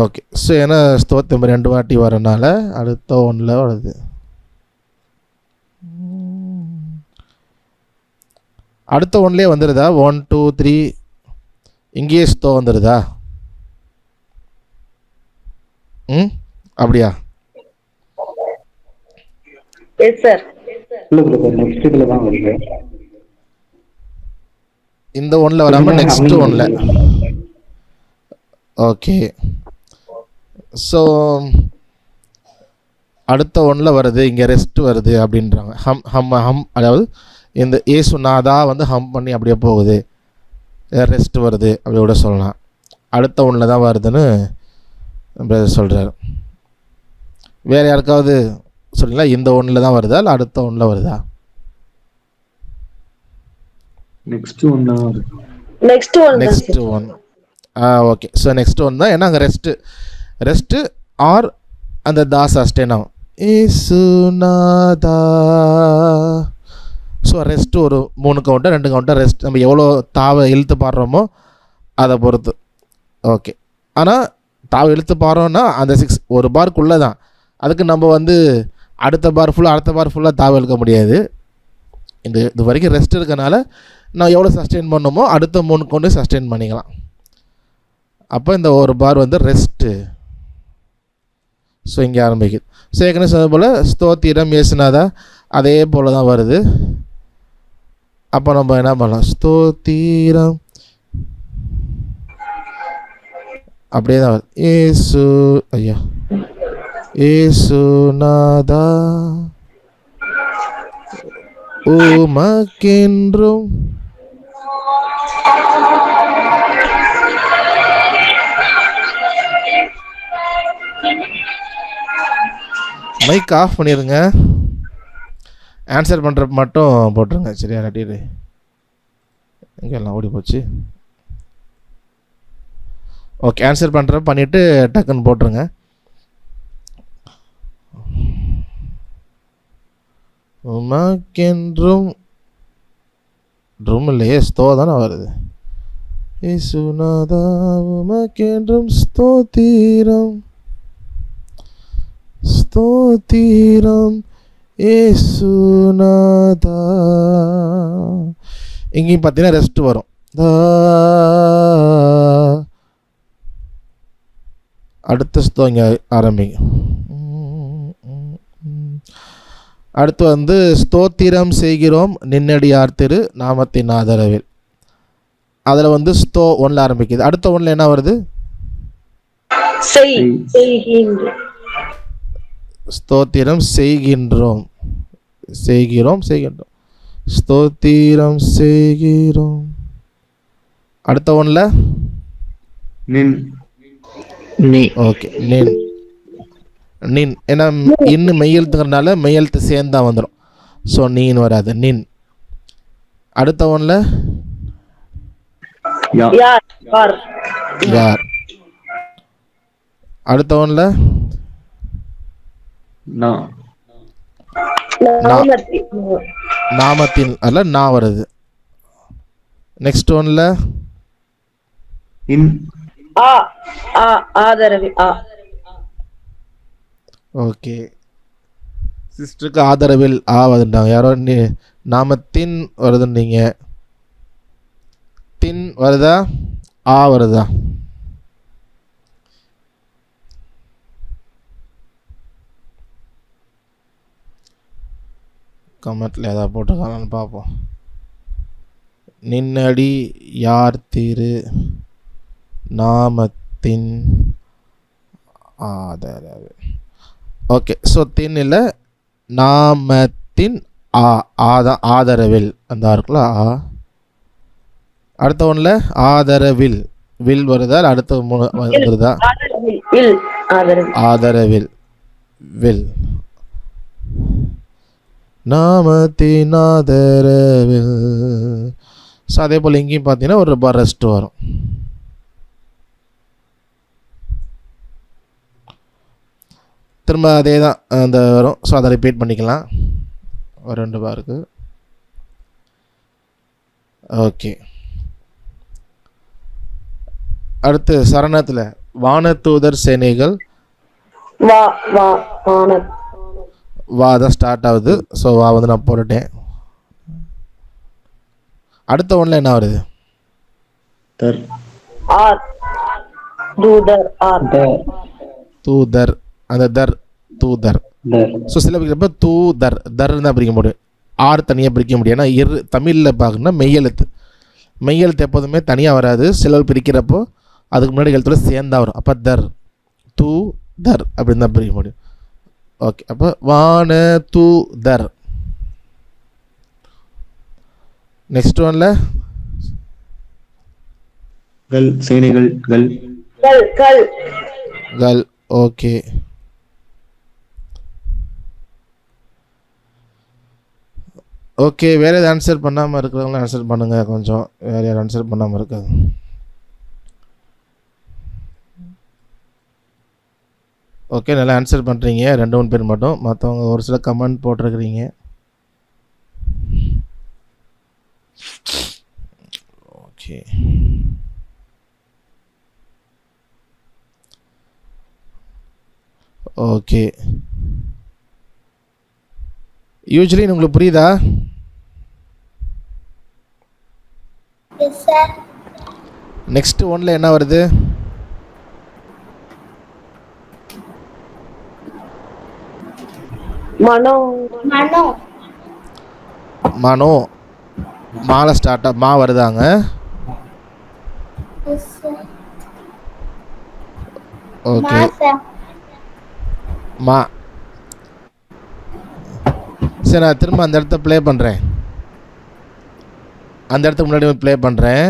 ஓகே, ஸோ ஏன்னா ஸ்தோத்திரம் 2 வாட்டி வரனால அடுத்த ஒன்றில் வருது. அடுத்த ஒன்லேயே வந்துடுதா? 1 2 3 இங்கேயே ஸ்தோ வந்துடுதா? அப்படியா? இந்த ஒன்றில் வராமல் நெக்ஸ்ட் ஒன்றில். ஓகே, ஸோ அடுத்த ஒன்றில் வருது, இங்கே ரெஸ்ட் வருது அப்படின்றாங்க. ஹம் அதாவது இந்த இயேசுநாதா வந்து ஹம் பண்ணி அப்படியே போகுது, ரெஸ்ட் வருது அப்படி கூட சொல்லலாம். அடுத்த ஒன்றில் தான் வருதுன்னு சொல்கிறார். வேறு யாருக்காவது சொல்லுங்களா, இந்த ஒன்றில் தான் வருதா இல்லை அடுத்த ஒன்றில் வருதா? Next one. Okay, so next one தான். ஏன்னா அங்கே ரெஸ்ட்டு ஆர் அந்த தாஸ் அஸ்டேன் ஆகும். இயேசுநாதா. ஸோ ரெஸ்ட்டு ஒரு 3 கவுண்டர் 2 கவுண்டர் ரெஸ்ட். நம்ம எவ்வளோ தாவை இழுத்து பாடுறோமோ அதை பொறுத்து. ஓகே, ஆனால் தாவை இழுத்து பாடுறோன்னா அந்த 6 ஒரு பார்க்குள்ளே தான். அதுக்கு நம்ம வந்து அடுத்த பார் ஃபுல்லாக தாவை இழுக்க முடியாது. இது வரைக்கும் ரெஸ்ட் இருக்கனால நான் எவ்வளோ சஸ்டெயின் பண்ணோமோ அடுத்த 3 கொண்டு சஸ்டெயின் பண்ணிக்கலாம். அப்போ இந்த ஒரு பார் வந்து ரெஸ்ட்டு. ஸோ இங்கே ஆரம்பிக்குது. ஸோ ஏற்கனவே சொன்னது போல் ஸ்தோத்திரம் இயேசுநாதா அதே போல் தான் வருது. அப்போ நம்ம என்ன பண்ணலாம், ஸ்தோத்திரம் அப்படியே தான் வருது. ஏசுநாதா உமக்கென்றும் மைக் ஆஃப் பண்ணிடுங்க. ஆன்சர் பண்ணுறப்ப மட்டும் போட்டுருங்க. சரியா? நட்டிடு எங்கெல்லாம் ஓடி போச்சு. ஓகே, ஆன்சர் பண்ணுறப்ப பண்ணிவிட்டு டக்குன்னு போட்டுருங்க. உமக்கென்றும் ட்ரும் இல்லையே, ஸ்தோ தானே வருது. இயேசுநாதா உமக்கென்றும் ஸ்தோத்திரம் ஸ்தோத்திரம் இயேசுநாதா. இங்கேயும் பார்த்தீங்கன்னா ரெஸ்ட் வரும். அடுத்த ஸ்தோ இங்கே ஆரம்பிங்க. அடுத்து வந்து ஸ்தோத்திரம் செய்கிறோம் நின்னடியார் திரு நாமத்தின் ஆதரவில். அதில் வந்து ஸ்தோ ஒன்றில் ஆரம்பிக்குது. அடுத்த ஒன்றில் என்ன வருது? ஸ்தோத்திரம் செய்கின்றோம் செய்கிறோம் செய்கின்றோம் ஸ்தோத்திரம் செய்கிறோம். அடுத்த ஒன்றில் ஓகே நின் நின். ஏன்னா இன்னும் மெய்யெழுத்துங்கிறதுனால மெய்யெழுத்து சேர்ந்தா வந்துடும். ஸோ நீன் வராது, நின். அடுத்த ஒன்றில் யார். அடுத்த ஒன்றில் நாமத்தின் அல்ல நான் வருது. நெக்ஸ்ட் ஒன்ல ஓகே, சிஸ்டருக்கு ஆதரவில் ஆ வருதுட்டாங்க. யாரோ நாமத்தின் வருதுன்னீங்க. தின் வருதா, ஆ வருதா? கமெண்ட்டில் ஏதாவது போட்டிருக்காங்கன்னு பார்ப்போம். நின்னடி யார் திரு நாமத்தின் ஆதரவு. ஓகே, ஸோ தின் இல்லை, நாமத்தின் ஆதரவில் அந்த இருக்குல்ல ஆ. அடுத்த ஒன்றில் ஆதரவில் வில் வருதா, அடுத்த வருதா? ஆதரவில் வில். நாமத்தின் ஆதரவில். ஸோ அதே போல் இங்கேயும் பார்த்தீங்கன்னா ஒரு ரெஸ்ட் வரும். திரும்ப அதே தான் அந்த வரும். ஸோ அதை ரிப்பீட் பண்ணிக்கலாம். ஒரு 2 பாருக்கு. ஓகே, அடுத்து சரணத்தில் வானதூதர் சேனைகள் வா தான் ஸ்டார்ட் ஆகுது. ஸோ வா வந்து நான் போட்டுட்டேன். அடுத்த ஒன்றில் என்ன வருது? தூதர். அந்த தர் தூதர். ஸோ சில பிரிக்கிறப்ப தூதர் தர்ன்னு தான் பிரிக்க முடியும், ஆர் தனியாக பிரிக்க முடியும். ஏன்னா தமிழில் பார்க்கணும்னா மெய்யெழுத்து எப்போதுமே தனியாக வராது. சிலர் பிரிக்கிறப்போ அதுக்கு முன்னாடி எழுத்துல சேர்ந்தா வரும். அப்போ தர் தூ தர் அப்படின்னு தான் பிரிக்க முடியும். ஓகே, அப்போ வான தூதர். நெக்ஸ்ட் ஒன்ல சேனைகள் கல். Okay, okay. வேறு எதாவது ஆன்சர் பண்ணாமல் இருக்கிறவங்களும் ஆன்சர் பண்ணுங்கள். கொஞ்சம் வேறு யாரும் ஆன்சர் பண்ணாமல் இருக்காது. ஓகே, நல்லா ஆன்சர் பண்ணுறீங்க 2-3 பேர் மட்டும். மற்றவங்க ஒரு சில கமெண்ட் போட்டிருக்கிறீங்க. Okay, okay. யூஜுவலி உங்களுக்கு புரியுதா? நெக்ஸ்ட் ஒன்ல என்ன வருது? மனோ. மாலை ஸ்டார்ட் மா வருதாங்க? ஓகே, மா. சரி, நான் திரும்ப அந்த இடத்த ப்ளே பண்ணுறேன். அந்த இடத்துக்கு முன்னாடி ப்ளே பண்ணுறேன்.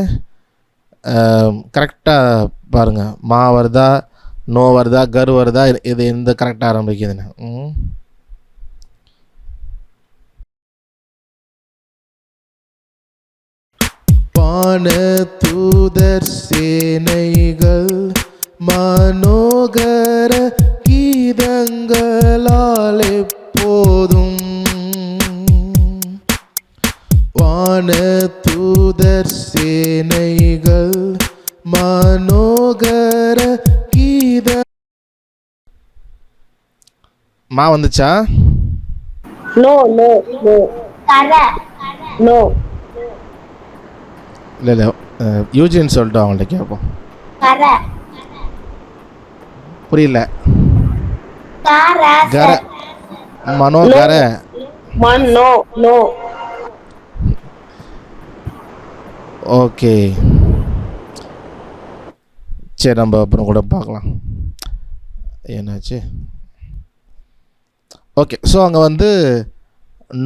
கரெக்டாக பாருங்கள். மா வருதா, நோ வருதா, கர் வருதா, இது எந்த கரெக்டாக ஆரம்பிக்குதுன்னு. வான தூதர் சேனைகள் மனோகர கீதங்களால் எப்போதும். வான தூதர் சேனைகள் மனோகர கீத. மா வந்துச்சா? No, no, no. No. இல்லை இல்லை, யூஜின்னு சொல்லிட்டு அவங்கள்ட்ட கேட்போம். புரியல. கர மனோகர. No, no. ஓகே, சரி, நம்ம அப்புறம் கூட பார்க்கலாம் என்னாச்சு. ஓகே, ஸோ அங்கே வந்து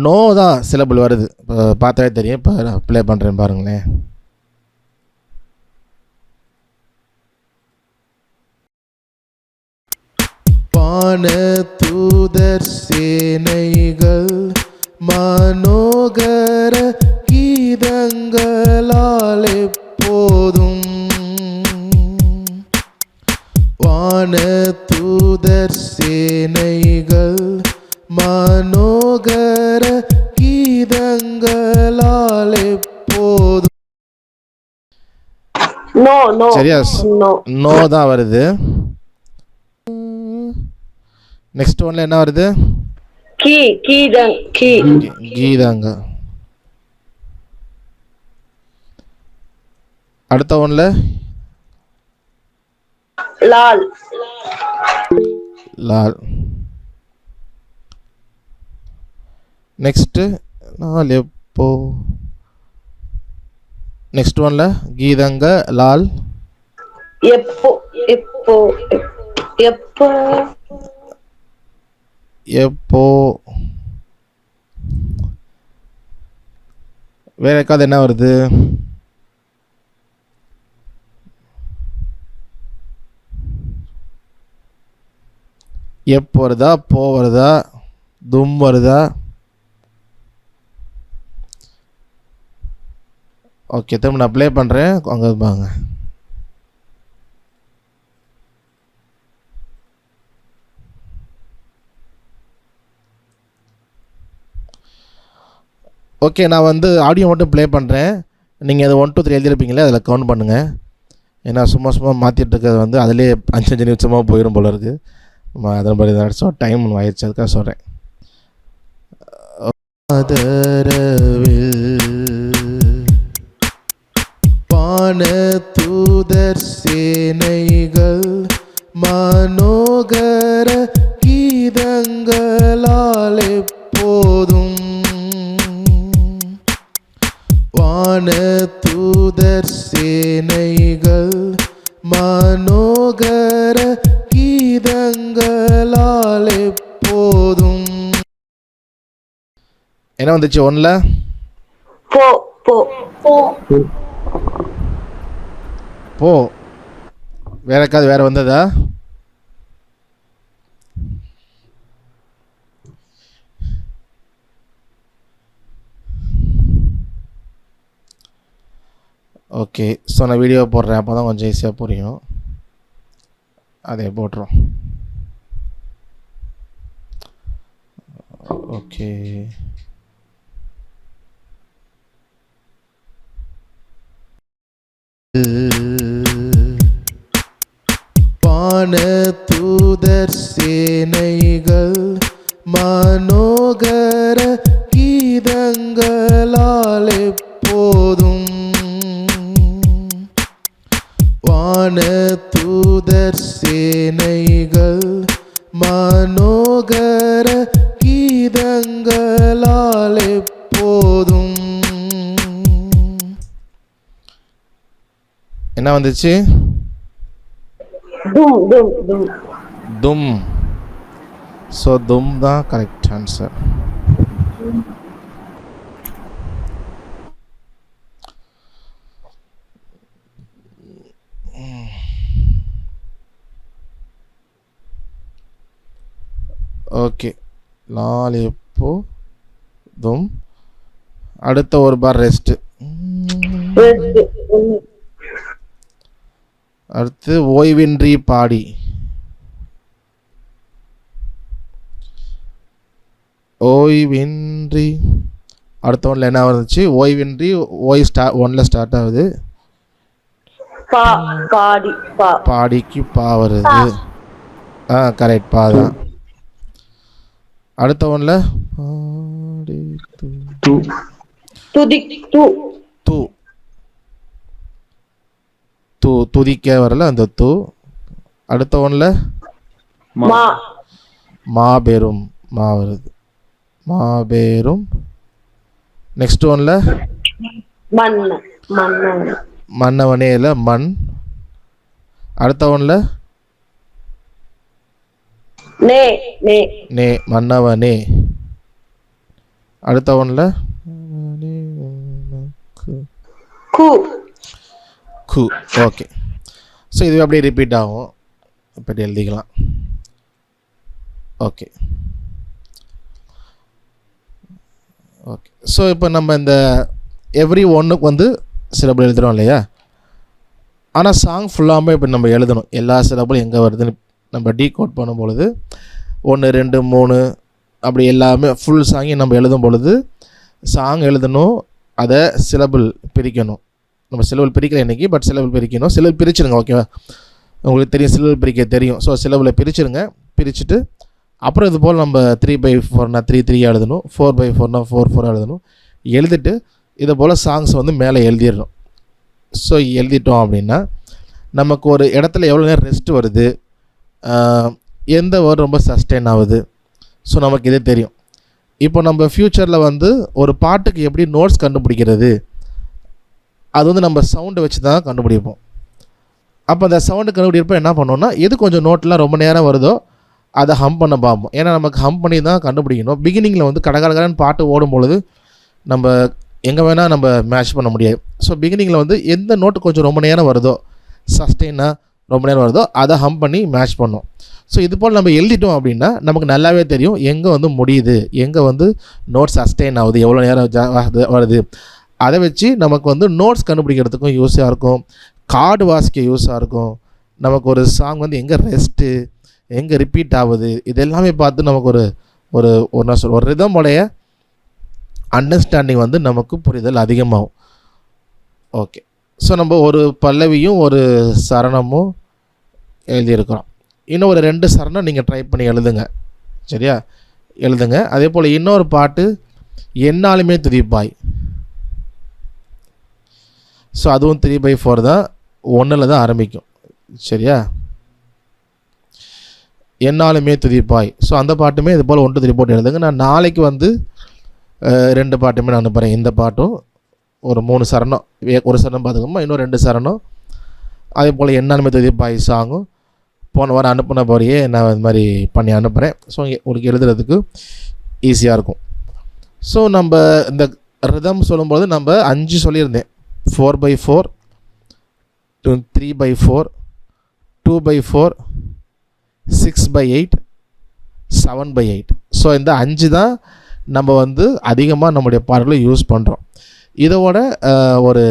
நோ தான் சிலபிள் வருது. இப்போ பார்த்தாவே தெரியும். இப்போ நான் ப்ளே பண்ணுறேன் பாருங்களேன். வான தூதர் சேனைகள் மனோகர கீதங்களால் எப்போதும். வான தூதர் சேனைகள் மனோகர கீதங்களால் எப்போதும். No, no. சரியா? No. நோ தான் வருது. நெக்ஸ்ட் ஒன்ல என்ன வருது? கீதாங்க. அடுத்த ஒன்ல லால். லால். நெக்ஸ்ட் லால் எப்போ? நெக்ஸ்ட் ஒன்ல கீதங்க, லால் எப்போ எப்போ எப்போ எப்போ. வேற ஏதாவது என்ன வருது? எப்போ வருதா, போ வருதா, தும் வருதா? ஓகே, திரும்ப நான் ப்ளே பண்ணுறேன். அங்கே வாங்க. ஓகே, நான் வந்து ஆடியோ மட்டும் ப்ளே பண்ணுறேன். நீங்கள் அது 1 2 3 எழுதியிருப்பீங்களே, அதில் கவுண்ட் பண்ணுங்கள். ஏன்னா சும்மா சும்மா மாற்றிட்டு இருக்கிறது வந்து அதிலே 5 நிமிஷமாக போயிடும் போல இருக்குது. அதன் படி தான் டைம் ஆயிடுச்சு, அதுக்காக சொல்கிறேன். வான தூதர் சேனைகள் மனோகர கீதங்களால் எப்போதும். வான தூதர் சேனைகள் மனோகர கீதங்களால் எப்போதும். என்ன வந்துச்சு ஒன்ல? போ போ போ. போ. வேற ஏதாவது வேற வந்ததா? ஓகே, ஸோ நான் வீடியோ போடுறேன், அப்போ தான் கொஞ்சம் ஈஸியாக புரியும். அதே போட்டுரும். ஓகே, வான தூதர் சேனைகள் மனோகர கீதங்களால் எப்போதும். வான தூதர் சேனைகள் மனோகர கீதங்களால் எப்போதும். என்ன வந்துச்சு? தும் தும் தும். தும். ஸோ தும் தான் கரெக்ட் ஆன்சர். ஓகே, லால் எப்போ தும். அடுத்த ஒரு பார் ரெஸ்ட்டு. அடுத்து ஓய்வின்றி பாடி. ஓய்வின்றி அடுத்த ஒன்றில் என்ன வந்துச்சு? ஓய்வின்றி ஓய் ஒன்றில் ஸ்டார்ட் ஆகுது. பாடிக்கு பா வருது. கரெக்ட், பா தான். அடுத்த ஒன்றில் தூ துதிக்க வரல, அந்த தூ. அடுத்த ஒன்றில் மாபெரும், மா வருது. மாபெரும். நெக்ஸ்ட் ஒன்ல மன்னவனே இல்லை, மண். அடுத்த ஒன்ல நே, மன்னவனே. அடுத்த ஒன்ல கு. ஓகே, ஸோ இதுவே அப்படியே ரிப்பீட் ஆகும். இப்படி எழுதிக்கலாம். Okay okay. ஸோ இப்போ நம்ம இந்த எவ்ரி ஒன்றுக்கு வந்து சிலபிள் எழுதுகிறோம் இல்லையா? ஆனால் சாங் ஃபுல்லாமே இப்போ நம்ம எழுதணும். எல்லா சிலபிளும் எங்கே வருதுன்னு நம்ம டீகோட் பண்ணும் பொழுது 1 2 3 அப்படி எல்லாமே ஃபுல் சாங்கையும் நம்ம எழுதும் பொழுது சாங் எழுதணும், அதை சிலபிள் பிரிக்கணும். நம்ம சிலபிள் பிரிக்கல இன்றைக்கி, பட் சிலபிள் பிரிக்கணும். சிலபிள் பிரிச்சுருங்க, ஓகேவா? உங்களுக்கு தெரியும், சிலபிள் பிரிக்க தெரியும். ஸோ சிலபிளை பிரிச்சுருங்க. பிரிச்சுட்டு அப்புறம் இது போல் நம்ம 3/4னா 3 3 எழுதணும், 4/4னா 4 4 எழுதணும். எழுதிட்டு இதை போல் சாங்ஸ் வந்து மேலே எழுதிடணும். ஸோ எழுதிட்டோம் அப்படின்னா நமக்கு ஒரு இடத்துல எவ்வளோ நேரம் ரெஸ்ட் வருது, எந்த வேர்டு ரொம்ப சஸ்டெயின் ஆகுது, ஸோ நமக்கு இதே தெரியும். இப்போ நம்ம ஃப்யூச்சரில் வந்து ஒரு பாட்டுக்கு எப்படி நோட்ஸ் கண்டுபிடிக்கிறது, அது வந்து நம்ம சவுண்டை வச்சு தான் கண்டுபிடிப்போம். அப்போ அந்த சவுண்டு கண்டுபிடிப்போ என்ன பண்ணோன்னா, எது கொஞ்சம் நோட்லாம் ரொம்ப நேரம் வருதோ அதை ஹம் பண்ண பார்ப்போம். ஏன்னா நமக்கு ஹம் பண்ணி தான் கண்டுபிடிக்கணும். பிகினிங்கில் வந்து கடகடகடன்னு பாட்டு ஓடும் பொழுது நம்ம எங்கே வேணால் நம்ம மேட்ச் பண்ண முடியாது. ஸோ பிகினிங்கில் வந்து எந்த நோட்டு கொஞ்சம் ரொம்ப நேரம் வருதோ, சஸ்டெயினாக ரொம்ப நேரம் வருதோ, அதை ஹம் பண்ணி மேட்ச் பண்ணோம். ஸோ இது போல் நம்ம எழுதிட்டோம் அப்படின்னா நமக்கு நல்லாவே தெரியும் எங்கே வந்து முடியுது, எங்கே வந்து நோட்ஸ் சஸ்டெயின் ஆகுது, எவ்வளோ நேரம் வருது. அதை வச்சு நமக்கு வந்து நோட்ஸ் கண்டுபிடிக்கிறதுக்கும் யூஸாக இருக்கும், கார்டு வாசிக்க யூஸாக இருக்கும். நமக்கு ஒரு சாங் வந்து எங்கே ரெஸ்ட்டு, எங்கே ரிப்பீட் ஆகுது, இது எல்லாமே பார்த்து நமக்கு ஒரு ரிதமுடைய அண்டர்ஸ்டாண்டிங் வந்து நமக்கு புரிதல் அதிகமாகும். ஓகே, ஸோ நம்ம ஒரு பல்லவியும் ஒரு சரணமும் எழுதியிருக்கிறோம். இன்னும் ஒரு 2 சரணம் நீங்கள் ட்ரை பண்ணி எழுதுங்க, சரியா? எழுதுங்க. அதே போல் இன்னொரு பாட்டு என்னாலுமே துதிப்பாய். ஸோ அதுவும் 3/4 தான், 1ல் தான் ஆரம்பிக்கும், சரியா? என்னாலுமே துதிப்பாய். ஸோ அந்த பாட்டுமே இது போல் 1 2 3 போட்டு எழுதுங்க. நான் நாளைக்கு வந்து 2 பாட்டுமே நான் அனுப்புகிறேன். இந்த பாட்டும் ஒரு 3 சரணம், ஒரு சரணம் பார்த்துக்கோமா, இன்னும் 2 சரணம். அதே போல் என்னாலுமே துதிப்பாய் சாங்கும் போன வாரம் அனுப்பின போறையே நான் இது மாதிரி பண்ணி அனுப்புகிறேன். ஸோ உங்களுக்கு எழுதுறதுக்கு ஈஸியாக இருக்கும். ஸோ நம்ம இந்த ரிதம் சொல்லும்போது நம்ம 5 சொல்லியிருந்தேன். 4/4, 3/4, 2/4, 6/8, 7/8. ஸோ இந்த 5 தான் நம்ம வந்து அதிகமாக நம்முடைய பாடல்களை யூஸ் பண்ணுறோம். இதோட ஒரு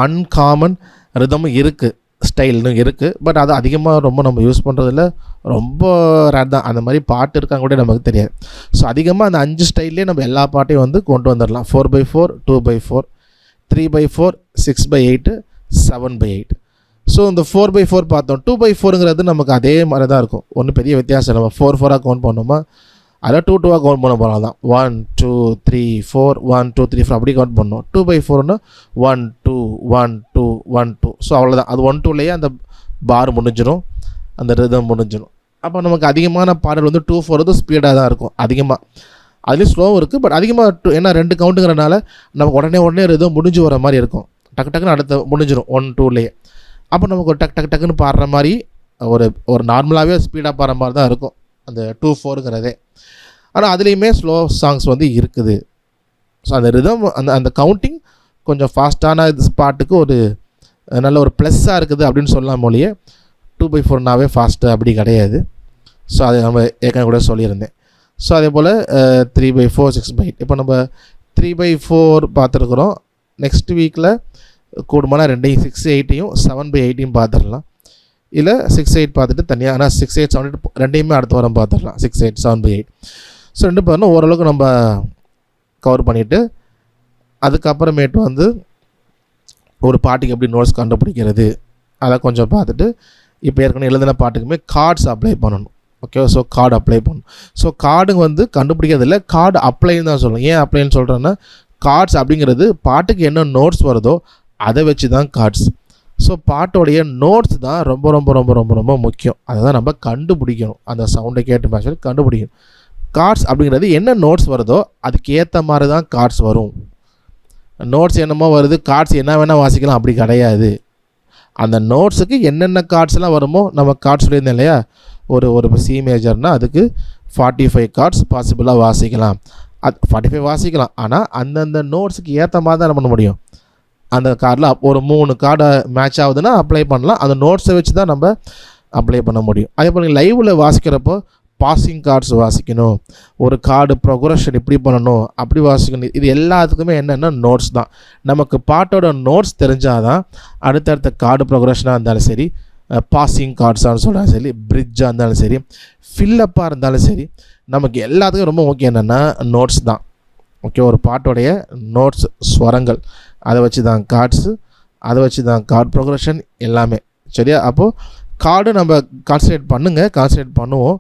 அன்காமன் ரிதமும் இருக்குது, ஸ்டைல்னு இருக்குது. பட் அது அதிகமாக ரொம்ப நம்ம யூஸ் பண்ணுறதில்ல, ரொம்ப ரேர் தான். அந்த மாதிரி பாட்டு இருக்காங்க கூட நமக்கு தெரியாது. ஸோ அதிகமாக அந்த 5 ஸ்டைல்லே நம்ம எல்லா பாட்டையும் வந்து கொண்டு வந்துடலாம். 4/4, 2/4, 3/4, 6/8, 7/8. ஸோ இந்த 4/4 பார்த்தோம். 2/4ங்கிறது நமக்கு அதே மாதிரி தான் இருக்கும், ஒன்றும் பெரிய வித்தியாசம். நம்ம 4 4ஆக கவுண்ட் பண்ணோமா, அதான் 2 2ஆக கவுண்ட் பண்ண போகிறோம். தான் 1 2 3 4 1 2 3 4 அப்படி கவுண்ட் பண்ணோம். 2/4னா 1 2 1 2 1 2. ஸோ அவ்வளோதான். அது 1 2லேயே அந்த பார் முடிஞ்சிடும், அந்த ரிதம் முடிஞ்சிடும். அப்போ நமக்கு அதிகமான பாடல் வந்து 2/4 ஸ்பீடாக தான் இருக்கும் அதிகமாக. அதுலேயும் ஸ்லோவும் இருக்குது, பட் அதிகமாக ஏன்னா 2 கவுண்ட்டுங்கிறனால நமக்கு உடனே ரிதம் முடிஞ்சு வர மாதிரி இருக்கும். டக்கு டக்குன்னு அடுத்த முடிஞ்சிடும் 1 2லேயே. அப்போ நமக்கு ஒரு டக்குன்னு பாடுற மாதிரி ஒரு நார்மலாகவே ஸ்பீடாக பாடுற மாதிரி தான் இருக்கும். அந்த 2/4ங்கிறதே. ஆனால் அதுலேயுமே ஸ்லோ சாங்ஸ் வந்து இருக்குது. ஸோ அந்த ரிதம் அந்த கவுண்டிங் கொஞ்சம் ஃபாஸ்ட்டான ஸ்பாட்டுக்கு ஒரு நல்ல ஒரு ப்ளஸ்ஸாக இருக்குது அப்படின்னு சொல்லலாம் மொழியே. 2/4னாவே ஃபாஸ்ட்டு அப்படி கிடையாது. ஸோ அது நம்ம ஏற்கனவே கூட சொல்லியிருந்தேன். ஸோ அதே போல் 3/4 6/8. இப்போ நம்ம 3/4 பார்த்துருக்குறோம். நெக்ஸ்ட் வீக்கில் கூடுமான 6/8யும் 7/8யும் பார்த்துடலாம். இல்லை 6/8 பார்த்துட்டு தனியாக, ஆனால் 6/8 7/8 ரெண்டையுமே அடுத்த வாரம் பார்த்துடலாம். 6/8 7/8. ஸோ 2 பார்த்தோன்னா ஓரளவுக்கு நம்ம கவர் பண்ணிவிட்டு அதுக்கப்புறமேட்டு வந்து ஒரு பாட்டுக்கு எப்படி நோட்ஸ் கண்டுபிடிக்கிறது அதை கொஞ்சம் பார்த்துட்டு, இப்போ ஏற்கனவே எழுதின பாட்டுக்குமே கார்ட்ஸ் அப்ளை பண்ணணும். ஓகே, ஸோ கார்டு அப்ளை பண்ணணும். ஸோ கார்டுங்க வந்து கண்டுபிடிக்கிறதில்ல, கார்டு அப்ளைன்னு தான் சொல்லணும். ஏன் அப்ளைன்னு சொல்கிறேன்னா, கார்ட்ஸ் அப்படிங்கிறது பாட்டுக்கு என்ன நோட்ஸ் வருதோ அதை வச்சு தான் கார்ட்ஸ். ஸோ பாட்டோடைய நோட்ஸ் தான் ரொம்ப ரொம்ப ரொம்ப ரொம்ப ரொம்ப முக்கியம். அதை தான் நம்ம கண்டுபிடிக்கணும். அந்த சவுண்டை கேட்டு மேட்ச் கண்டுபிடிக்கணும். கார்ட்ஸ் அப்படிங்கிறது என்ன நோட்ஸ் வருதோ அதுக்கு ஏற்ற மாதிரி தான் கார்ட்ஸ் வரும். நோட்ஸ் என்னமோ வருது, கார்ட்ஸ் என்ன வேணால் வாசிக்கலாம் அப்படி கிடையாது. அந்த நோட்ஸுக்கு என்னென்ன கார்ட்ஸ்லாம் வருமோ, நம்ம கார்ட்ஸ் சொல்லியிருந்தேன் இல்லையா, ஒரு சி மேஜர்னால் அதுக்கு 45 கார்ட்ஸ் பாசிபிளாக வாசிக்கலாம். 45 வாசிக்கலாம். ஆனால் அந்தந்த நோட்ஸுக்கு ஏற்ற மாதிரி தான் பண்ண முடியும். அந்த கார்டில் ஒரு 3 கார்டை மேட்ச் ஆகுதுன்னா அப்ளை பண்ணலாம். அந்த நோட்ஸை வச்சு தான் நம்ம அப்ளை பண்ண முடியும். அதே போல் லைவில் வாசிக்கிறப்போ பாசிங் கார்ட்ஸ் வாசிக்கணும், ஒரு கார்டு ப்ரொக்ரஷன் இப்படி பண்ணணும் அப்படி வாசிக்கணும். இது எல்லாத்துக்குமே என்னென்னா நோட்ஸ் தான். நமக்கு பாட்டோட நோட்ஸ் தெரிஞ்சால் தான் அடுத்தடுத்த கார்டு ப்ரொக்ரஷனாக இருந்தாலும் சரி, பாசிங் கார்ட்ஸான்னு சொல்கிறாலும் சரி, பிரிட்ஜாக இருந்தாலும் சரி, ஃபில்லப்பாக இருந்தாலும் சரி, நமக்கு எல்லாத்துக்கும் ரொம்ப முக்கியம் என்னென்னா நோட்ஸ் தான். ஓகே, ஒரு பாட்டோடைய நோட்ஸ் ஸ்வரங்கள், அதை வச்சு தான் கார்ட்ஸு, அதை வச்சு தான் கார்டு ப்ரொக்ரஷன் எல்லாமே. சரியா? அப்போது கார்டு நம்ம கான்சன்ட்ரேட் பண்ணுவோம்.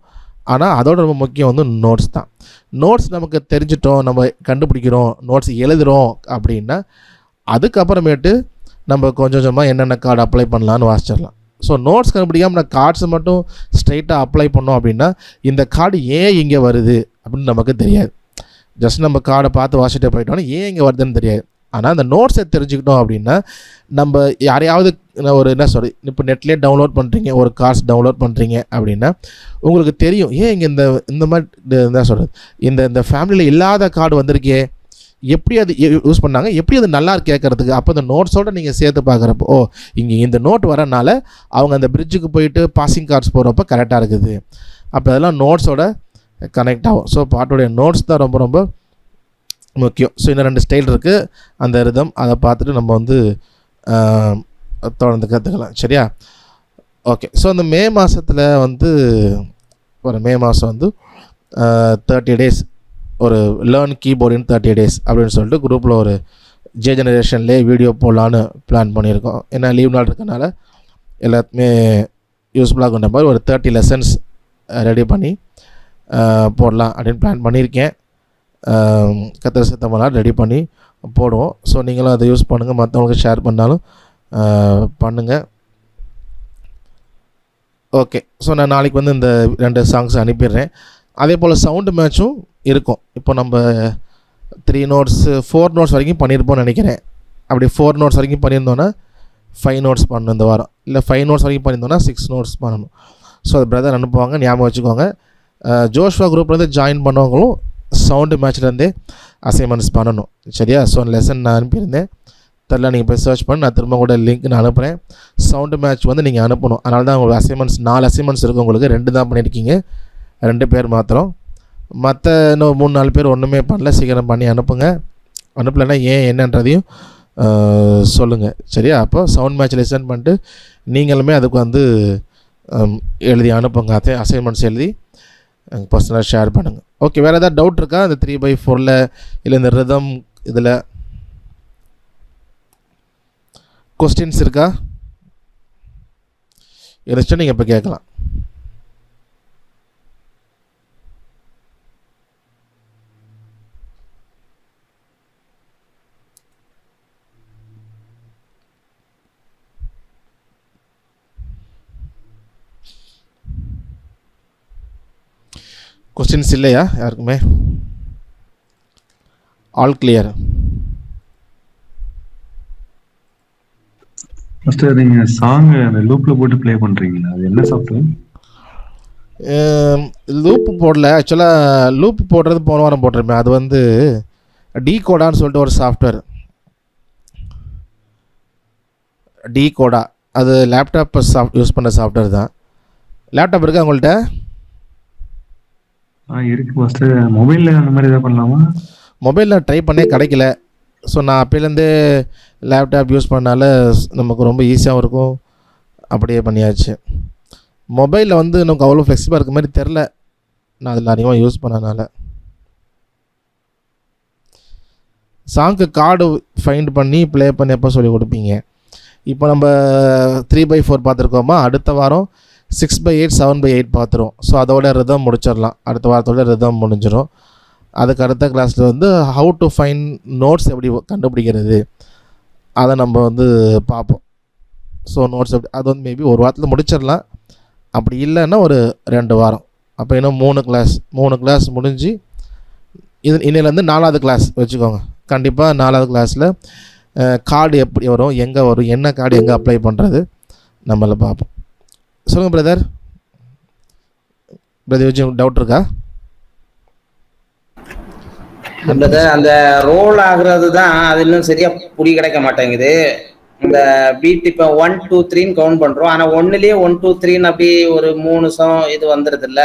ஆனால் அதோட ரொம்ப முக்கியம் வந்து நோட்ஸ் தான். நோட்ஸ் நமக்கு தெரிஞ்சிட்டோம், நம்ம கண்டுபிடிக்கிறோம், நோட்ஸ் எழுதுகிறோம் அப்படின்னா அதுக்கப்புறமேட்டு நம்ம கொஞ்சம் கொஞ்சமாக என்னென்ன கார்டு அப்ளை பண்ணலான்னு வாசிச்சிடலாம். ஸோ நோட்ஸ் கண்டுபிடிக்காமல் நான் கார்ட்ஸை மட்டும் ஸ்ட்ரைட்டாக அப்ளை பண்ணோம் அப்படின்னா இந்த கார்டு ஏன் இங்கே வருது அப்படின்னு நமக்கு தெரியாது. ஜஸ்ட் நம்ம கார்டை பார்த்து வாசிட்டே போயிட்டோன்னா ஏன் இங்கே வருதுன்னு தெரியாது. ஆனால் அந்த நோட்ஸை தெரிஞ்சுக்கிட்டோம் அப்படின்னா நம்ம யாரையாவது ஒரு என்ன சொல்கிறது, இப்போ நெட்லேயே டவுன்லோட் பண்ணுறீங்க, ஒரு கார்ட்ஸ் டவுன்லோட் பண்ணுறீங்க அப்படின்னா உங்களுக்கு தெரியும் ஏன் இங்கே இந்த மாதிரி என்ன சொல்கிறது, இந்த ஃபேமிலியில் இல்லாத கார்டு வந்திருக்கே, எப்படி அது யூஸ் பண்ணாங்க, எப்படி அது நல்லா கேட்குறதுக்கு. அப்போ அந்த நோட்ஸோடு நீங்கள் சேர்த்து பார்க்குறப்போ, ஓ இங்கே இந்த நோட் வரனால அவங்க அந்த பிரிட்ஜுக்கு போயிட்டு பாசிங் கார்ட்ஸ் போகிறப்ப கரெக்டாக இருக்குது. அப்போ அதெல்லாம் நோட்ஸோட கனெக்ட் ஆகும். ஸோ பாட்டோடைய நோட்ஸ் தான் ரொம்ப ரொம்ப முக்கியம். ஸோ இன்னும் 2 ஸ்டைல் இருக்குது, அந்த ரிதம் அதை பார்த்துட்டு நம்ம வந்து தொடர்ந்து கற்றுக்கலாம். சரியா? ஓகே. ஸோ அந்த மே மாதத்தில் வந்து மே மாதம் வந்து 30 days ஒரு லேர்ன் கீபோர்ட் இன் 30 days அப்படின்னு சொல்லிட்டு குரூப்பில் ஒரு ஜெனரேஷன்லேயே வீடியோ போடலான்னு பிளான் பண்ணியிருக்கோம். ஏன்னா லீவ் நாள் இருக்கனால எல்லாத்துக்குமே யூஸ்ஃபுல்லாக கொண்ட மாதிரி ஒரு 30 lessons ரெடி பண்ணி போடலாம் அப்படின்னு பிளான் பண்ணியிருக்கேன். கத்திர சித்தமெல்லாம் ரெடி பண்ணி போடுவோம். ஸோ நீங்களும் அதை யூஸ் பண்ணுங்கள், மற்றவங்களுக்கு ஷேர் பண்ணாலும் பண்ணுங்கள். ஓகே. ஸோ நான் நாளைக்கு வந்து இந்த 2 சாங்ஸ் அனுப்பிடுறேன். அதே போல் சவுண்டு மேட்சும் இருக்கும். இப்போ நம்ம 3 notes 4 notes வரைக்கும் பண்ணியிருப்போம்னு நினைக்கிறேன். அப்படி 4 notes வரைக்கும் பண்ணியிருந்தோன்னா 5 notes பண்ணணும் இந்த வாரம். இல்லை 5 notes வரைக்கும் பண்ணியிருந்தோன்னா 6 notes பண்ணணும். ஸோ அது பிரதர் அனுப்புவாங்க, ஞாபகம் வச்சுக்கோங்க. ஜோஷ்வா குரூப்லேருந்து ஜாயின் பண்ணவங்களும் சவுண்டு மேட்ச்லேருந்தே அசைன்மெண்ட்ஸ் பண்ணணும். சரியா? ஸோ லெசன் நான் அனுப்பியிருந்தேன், தெரியல நீங்கள் போய் சர்ச் பண்ணி நான் திரும்ப கூட லிங்க் நான் அனுப்புகிறேன். சவுண்டு மேட்ச் வந்து நீங்கள் அனுப்பணும். அதனால தான் உங்களுக்கு அசைன்மெண்ட்ஸ் 4 அசைன்மெண்ட்ஸ் இருக்குது. உங்களுக்கு 2 தான் பண்ணியிருக்கீங்க, 2 பேர் மாத்திரம். மற்ற இன்னும் 3-4 பேர் ஒன்றுமே பண்ணல. சீக்கிரம் பண்ணி அனுப்புங்க. அனுப்பலைன்னா ஏன் என்னன்றதையும் சொல்லுங்கள். சரியா? அப்போ சவுண்ட் மேட்ச் லெசன் பண்ணிட்டு நீங்களுமே அதுக்கு வந்து எழுதி அனுப்புங்க. அசைன்மெண்ட்ஸ் எழுதி பர்சனலாக ஷேர் பண்ணுங்கள். ஓகே. வேறு ஏதாவது டவுட் இருக்கா இந்த 3/4ல் இல்லை இந்த ரிதம் இதில் கொஸ்டின்ஸ் இருக்கா? இருந்துச்சுன்னா நீங்கள் இப்போ கேட்கலாம். கொஸ்டின்ஸ் இல்லையா யாருக்குமே? All clear? ஃபர்ஸ்ட் நீங்க சாங் அந்த லூப்ல போட்டு ப்ளே பண்றீங்களா? அது என்ன சாஃப்ட்வேர்? லூப்பு போடல. ஆக்சுவலாக லூப் போடுறது போன வாரம் போட்டிருப்பேன். அது வந்து டீகோடான்னு சொல்லிட்டு ஒரு சாஃப்ட்வேர், டீகோடா. அது லேப்டாப் யூஸ் பண்ணுற சாஃப்ட்வேர் தான். லேப்டாப் இருக்கா உங்கள்கிட்ட? இருக்கு பாஸ்டர். மொபைலில் அந்த மாதிரி எதாவது பண்ணலாமா? மொபைலில் ட்ரை பண்ணே கிடைக்கல. ஸோ நான் அப்போலேருந்தே லேப்டாப் யூஸ் பண்ணனால நமக்கு ரொம்ப ஈஸியாகவும் இருக்கும், அப்படியே பண்ணியாச்சு. மொபைலில் வந்து நமக்கு அவ்வளோ ஃப்ளெக்சிபிளாக இருக்க மாதிரி தெரில, நான் அதில் அதிகமாக யூஸ் பண்ணனால. சாங்க்கு கார்டு ஃபைண்ட் பண்ணி ப்ளே பண்ணி எப்போ சொல்லி கொடுப்பீங்க? இப்போ நம்ம 3/4 பார்த்துருக்கோமா, அடுத்த வாரம் 6/8 7/8 பார்த்துருவோம். ஸோ அதோட ரிதம் முடிச்சிடலாம், அடுத்த வாரத்தோட ரிதம் முடிஞ்சிடும். அதுக்கு அடுத்த கிளாஸில் வந்து ஹவு டு ஃபைண்ட் நோட்ஸ் எப்படி கண்டுபிடிக்கிறது அதை நம்ம வந்து பார்ப்போம். ஸோ நோட்ஸ் எப்படி, அது வந்து மேபி ஒரு வாரத்தில் முடிச்சிடலாம். அப்படி இல்லைன்னா ஒரு 2 வாரம். அப்போ இன்னும் 3 கிளாஸ் முடிஞ்சு இன்னிலேருந்து 4வது கிளாஸ் வச்சுக்கோங்க. கண்டிப்பாக 4வது கிளாஸில் கார்டு எப்படி வரும், எங்கே வரும், என்ன கார்டு எங்கே அப்ளை பண்ணுறது நம்மளை பார்ப்போம். சொல்லுங்கள் பிரதர். வச்சு டவுட் இருக்கா? அந்த ரோல் ஆகுறது தான் அது இன்னும் சரியா புடி கிடைக்க மாட்டேங்குது. இந்த பீட் இப்போ 1 2 3ன்னு கவுண்ட் பண்றோம், ஆனா 1லயே 1 2 3ன்னு அப்படி ஒரு 3 சம் இது வந்துருது இல்ல.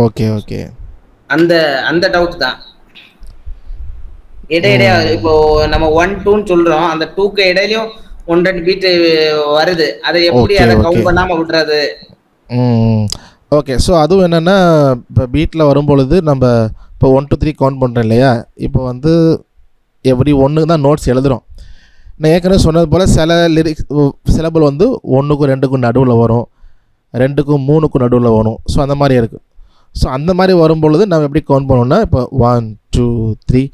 ஓகே ஓகே, அந்த அந்த டவுட் தான். இடையிடையா இப்போ நம்ம 1 2ன்னு சொல்றோம், அந்த 2க்கு இடையிலயும் 1 2 பீட் வருது, அதை எப்படி அதை கவுண்ட் பண்ணாம விடுறது? ஓகே. ஸோ அதுவும் என்னென்னா, இப்போ பீட்டில் வரும்பொழுது நம்ம இப்போ 1 2 3 கவுண்ட் பண்ணுறோம் இல்லையா, இப்போ வந்து எவ்ரி 1க்கு தான் நோட்ஸ் எழுதுகிறோம். நான் ஏற்கனவே சொன்னது போல் சில சிலபிள் வந்து 1க்கும் 2க்கும் நடுவில் வரும், 2க்கும் 3க்கும் நடுவில் வரும். ஸோ அந்த மாதிரி இருக்குது. ஸோ அந்த மாதிரி வரும்பொழுது நம்ம எப்படி கவுண்ட் பண்ணோம்னா, இப்போ 1 2 3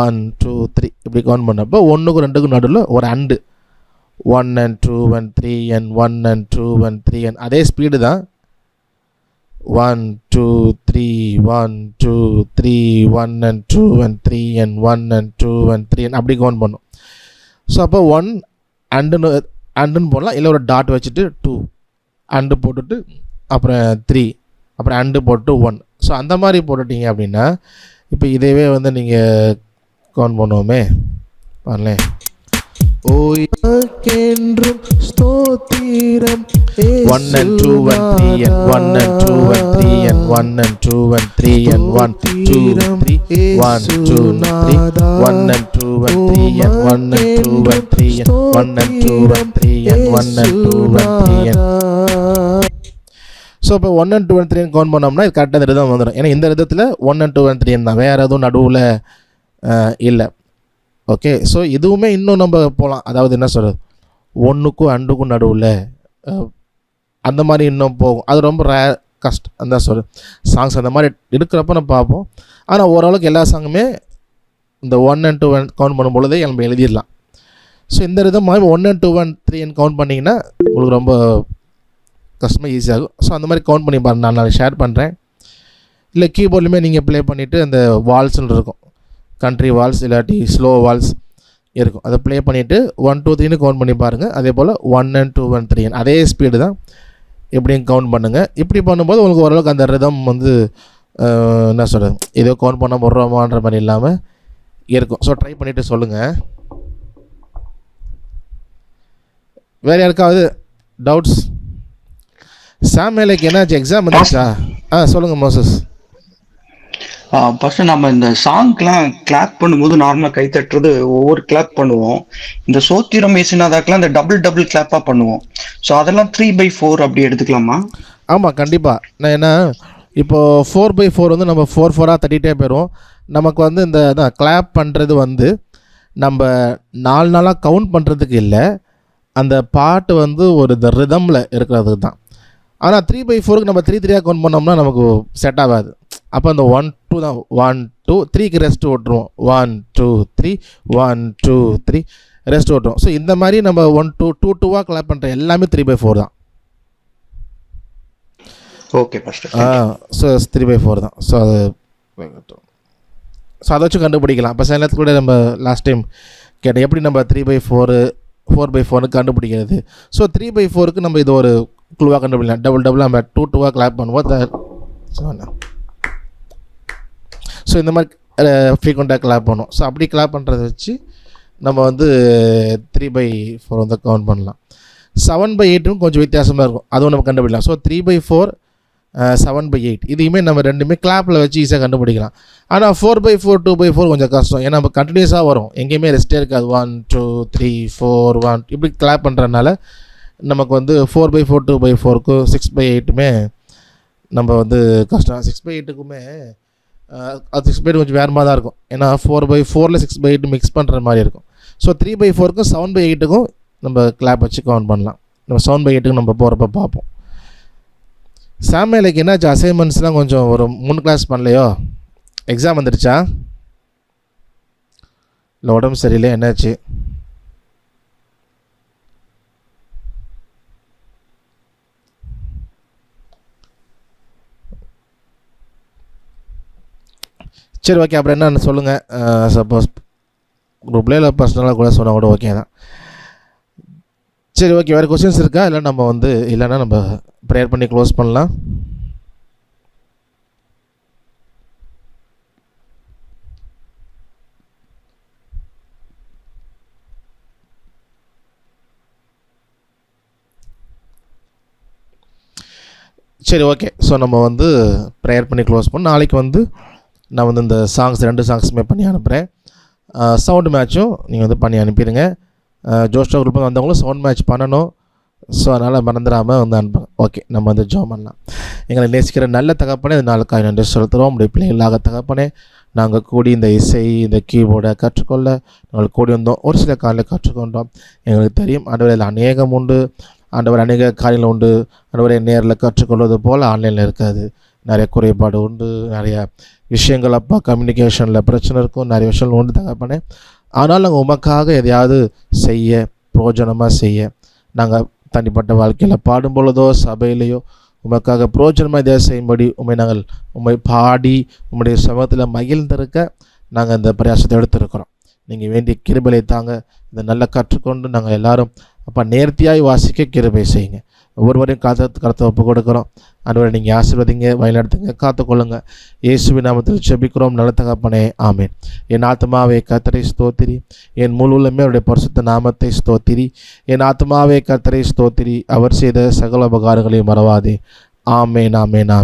1 2 3 இப்படி கவுண்ட் பண்ணப்போ 1க்கும் 2க்கும் நடுவில் ஒரு and 1 and 2 and 3 and 1 and 2 and 3 and அதே ஸ்பீடு தான். 1 2 3 1 2 3 1 and 2 and 3 and 1 and 2 and 3 and அப்படி கவுண்ட் பண்ணும். ஸோ அப்போ 1 அண்டுன்னு போடலாம், இல்லை ஒரு டாட் வச்சுட்டு 2 அண்டு போட்டுட்டு அப்புறம் 3 அப்புறம் அண்டு போட்டு 1. ஸோ அந்த மாதிரி போட்டுட்டீங்க அப்படின்னா இப்போ இதையவே வந்து நீங்கள் கவுண்ட் பண்ணுவோமே பாருங்களேன். ஓய்க்கென்றும் ஸ்தோத்திரம் 1 and 2 and 3 and 1 and 2 and 3 and 1 and 2 and 3 and 1 2 3 1 2 3 1 and 2 and 3 and 1 and 2 and 3 and 1 and 2 and 3 and 1 and 2 and 3 and so இப்போ 1 and 2 and 3 கவுண்ட் பண்ணோம்னா இது கரெக்டாக இந்த ரிதம் வந்துடும். ஏன்னா இந்த ரிதத்தில் 1 and 2 and 3 தான், வேறு எதுவும் நடுவில் இல்லை. ஓகே. ஸோ இதுவுமே இன்னும் நம்ம போகலாம், அதாவது என்ன சொல்கிறது, 1க்கும் 2க்கும் நடுவில் அந்த மாதிரி இன்னும் போகும். அது ரொம்ப கஷ்டம் அந்த சொல்கிறது. சாங்ஸ் அந்த மாதிரி இருக்கிறப்ப நம்ம பார்ப்போம். ஆனால் ஓரளவுக்கு எல்லா சாங்குமே இந்த 1 and 2 கவுண்ட் பண்ணும்பொழுதே நம்ம எழுதிடலாம். ஸோ இந்த விதமாக 1 and 2 and 3 கவுண்ட் பண்ணிங்கன்னா உங்களுக்கு ரொம்ப கஷ்டமாக ஈஸியாகும். ஸோ அந்த மாதிரி கவுண்ட் பண்ணி பாருங்க, நான் ஷேர் பண்ணுறேன். இல்லை கீபோர்ட்லையுமே நீங்கள் ப்ளே பண்ணிவிட்டு அந்த வால்ஸ்ன்னு இருக்கும், கண்ட்ரி வால்ஸ் இல்லாட்டி ஸ்லோ வால்ஸ் இருக்கும், அதை ப்ளே பண்ணிவிட்டு 1 2 3ன்னு கவுண்ட் பண்ணி பாருங்கள். அதே போல் 1 and 2 and 3 அதே ஸ்பீடு தான் எப்படியும் கவுண்ட் பண்ணுங்கள். இப்படி பண்ணும்போது உங்களுக்கு ஓரளவுக்கு அந்த ரிதம் வந்து என்ன சொல்கிறது, ஏதோ கவுண்ட் பண்ண போடுறோமான்ற மாதிரி இல்லாமல் இருக்கும். ஸோ ட்ரை பண்ணிவிட்டு சொல்லுங்கள். வேறு யாருக்காவது டவுட்ஸ்? சாமுவேலுக்கு என்னாச்சு, எக்ஸாம் வந்துச்சா? சொல்லுங்கள் மோசஸ். ஃபர்ஸ்ட் நம்ம இந்த சாங்க்லாம் கிளாப் பண்ணும்போது நார்மலா கை தட்டுறது ஒவ்வொரு கிளாப் பண்ணுவோம். இந்த சோத்திரம் ஏசினாதாக்கெல்லாம் இந்த டபுள் கிளாப்பா பண்ணுவோம். ஸோ அதெல்லாம் 3/4 அப்படி எடுத்துக்கலாமா? ஆமாம் கண்டிப்பாக. நான் என்ன இப்போது 4/4 வந்து நம்ம 4/4 தட்டிகிட்டே போயிடுவோம். நமக்கு வந்து இந்த தான் கிளாப் பண்ணுறது வந்து நம்ம 4 நாளாக கவுண்ட் பண்ணுறதுக்கு இல்லை, அந்த பாட்டு வந்து ஒரு இந்த ரிதமில் இருக்கிறதுக்கு தான். ஆனால் 3/4க்கு நம்ம 3 3 கவுண்ட் பண்ணோம்னா நமக்கு செட் ஆகாது. அப்போ அந்த 1 2 தான், 1 2 3க்கு ரெஸ்ட் ஓட்டுருவோம், 1 2 3 1 2 3 ரெஸ்ட் ஓட்டுருவோம். ஸோ இந்த மாதிரி நம்ம 1 2 2 2 கிளாப் பண்ணுற எல்லாமே 3/4 தான். Okay first. ஸோ 3/4 தான். ஸோ அதை வச்சு கண்டுபிடிக்கலாம். அப்போ சில நேரத்துக்கு கூட நம்ம லாஸ்ட் டைம் கேட்டேன் எப்படி நம்ம 3/4 4/4 கண்டுபிடிக்கிறது. ஸோ 3/4க்கு நம்ம இது ஒரு குழுவாக கண்டுபிடிக்கலாம். டபுள் நம்ம 2 கிளாப் பண்ணுவோம். ஸோ இந்த மாதிரி ஃப்ரீக்வெண்ட்டாக கிளாப் பண்ணுவோம். ஸோ அப்படி கிளாப் பண்ணுறத வச்சு நம்ம வந்து 3/4 வந்து கவுண்ட் பண்ணலாம். 7/8 கொஞ்சம் வித்தியாசமாக இருக்கும், அதுவும் நம்ம கண்டுபிடிக்கலாம். ஸோ 3/4 7/8 இதையுமே நம்ம ரெண்டுமே கிளாப்பில் வச்சு ஈஸியாக கண்டுபிடிக்கலாம். ஆனால் 4/4 2/4 கொஞ்சம் கஷ்டம். ஏன்னா நம்ம கண்டினியூஸாக வரும், எங்கேயுமே ரெஸ்ட்டே இருக்காது. 1 2 3 4 1 இப்படி கிளாப் பண்ணுறதுனால நமக்கு வந்து 4/4 2/4க்கும் 6/8மே நம்ம வந்து கஷ்டம். 6/8க்குமே அது 6/8 கொஞ்சம் வேறு மாதிரி தான் இருக்கும். ஏன்னா 4/4ல் 6/8 மிக்ஸ் பண்ணுற மாதிரி இருக்கும். ஸோ 3/4க்கும் 7/8க்கும் நம்ம கிளாப் வச்சு கவுண்ட் பண்ணலாம். நம்ம 7/8க்கு நம்ம போகிறப்ப பார்ப்போம். சாமியலுக்கு என்னாச்சு, அசைன்மெண்ட்ஸ்லாம் கொஞ்சம் ஒரு 3 கிளாஸ் பண்ணலையோ? எக்ஸாம் வந்துடுச்சா இல்லை உடம்பு சரியில்லை, என்னாச்சு? சரி, ஓகே. அப்புறம் என்ன சொல்லுங்கள். சப்போஸ் குரூப்லேயே இல்லை பர்சனலாக கூட சொன்னால் கூட ஓகே தான். சரி, ஓகே. வேறு கொஸ்டின்ஸ் இருக்கா? இல்லை நம்ம வந்து இல்லைன்னா நம்ம ப்ரேயர் பண்ணி க்ளோஸ் பண்ணலாம். சரி, ஓகே. ஸோ நம்ம வந்து ப்ரேயர் பண்ணி க்ளோஸ் பண்ணோம். நாளைக்கு வந்து நான் வந்து இந்த 2 சாங்ஸுமே பண்ணி அனுப்புகிறேன். சவுண்டு மேட்சும் நீங்கள் வந்து பண்ணி அனுப்பிடுங்க. ஜோஷ்டா குரூப்பில் வந்தவங்களும் சவுண்ட் மேட்ச் பண்ணணும். ஸோ அதனால் மறந்துடாமல் வந்து அனுப்புங்க. ஓகே, நம்ம வந்து ஜாப் பண்ணலாம். எங்களை நேசிக்கிற நல்ல தகப்பனே, இந்த நாளுக்காக நன்றி செலுத்துகிறோம். உங்களுடைய பிள்ளைகளாக தகப்பனே, நாங்கள் கூடி இந்த இசை, இந்த கீபோர்டை கற்றுக்கொள்ள நாங்கள் கூடி வந்தோம். ஒரு சில காலையில் கற்றுக்கொண்டோம். எங்களுக்கு தெரியும் ஆண்டவரில் அநேகம் உண்டு, ஆண்டவர் அநேக காரியங்கள் உண்டு. ஆண்டவரை நேரில் கற்றுக்கொள்வது போல் ஆன்லைனில் இருக்காது. நிறைய குறைபாடு உண்டு, நிறைய விஷயங்கள் அப்பா கம்யூனிகேஷனில் பிரச்சனை இருக்கும், நிறைய விஷயங்கள் உண்டு தகப்பனே. ஆனால் நாங்கள் உமக்காக எதையாவது செய்ய, பிரயோஜனமாக செய்ய, நாங்கள் தனிப்பட்ட வாழ்க்கையில் பாடும் பொழுதோ சபையிலையோ உமக்காக பிரயோஜனமாக எதையாவது செய்யும்படி உம்மை பாடி உம்முடைய சமூகத்தில் மகிழ்ந்திருக்க நாங்கள் இந்த பிரயாசத்தை எடுத்திருக்கிறோம். நீங்கள் வேண்டிய கிருபையை தாங்க. இதை நல்லா கற்றுக்கொண்டு நாங்கள் எல்லாரும் அப்போ நேர்த்தியாய் வாசிக்க கிருபை செய்யுங்க. ஒவ்வொருவரையும் கருத்தை ஒப்பு கொடுக்குறோம். ஆண்டவரை நீங்கள் ஆசீர்வதிங்க, வழிநடத்துங்க, காத்துக்கொள்ளுங்க. இயேசுவின் நாமத்தில் ஜெபிக்கிறோம் நல்ல தகப்பனே, ஆமேன். என் ஆத்மாவே கர்த்தரை ஸ்தோத்திரி, என் முழு உள்ளமே அவருடைய பரிசுத்த நாமத்தை ஸ்தோத்திரி. என் ஆத்மாவே கர்த்தரை ஸ்தோத்திரி, அவர் செய்த சகல உபகாரங்களையும் மறவாதே. ஆமேன், ஆமேன், ஆமேன்.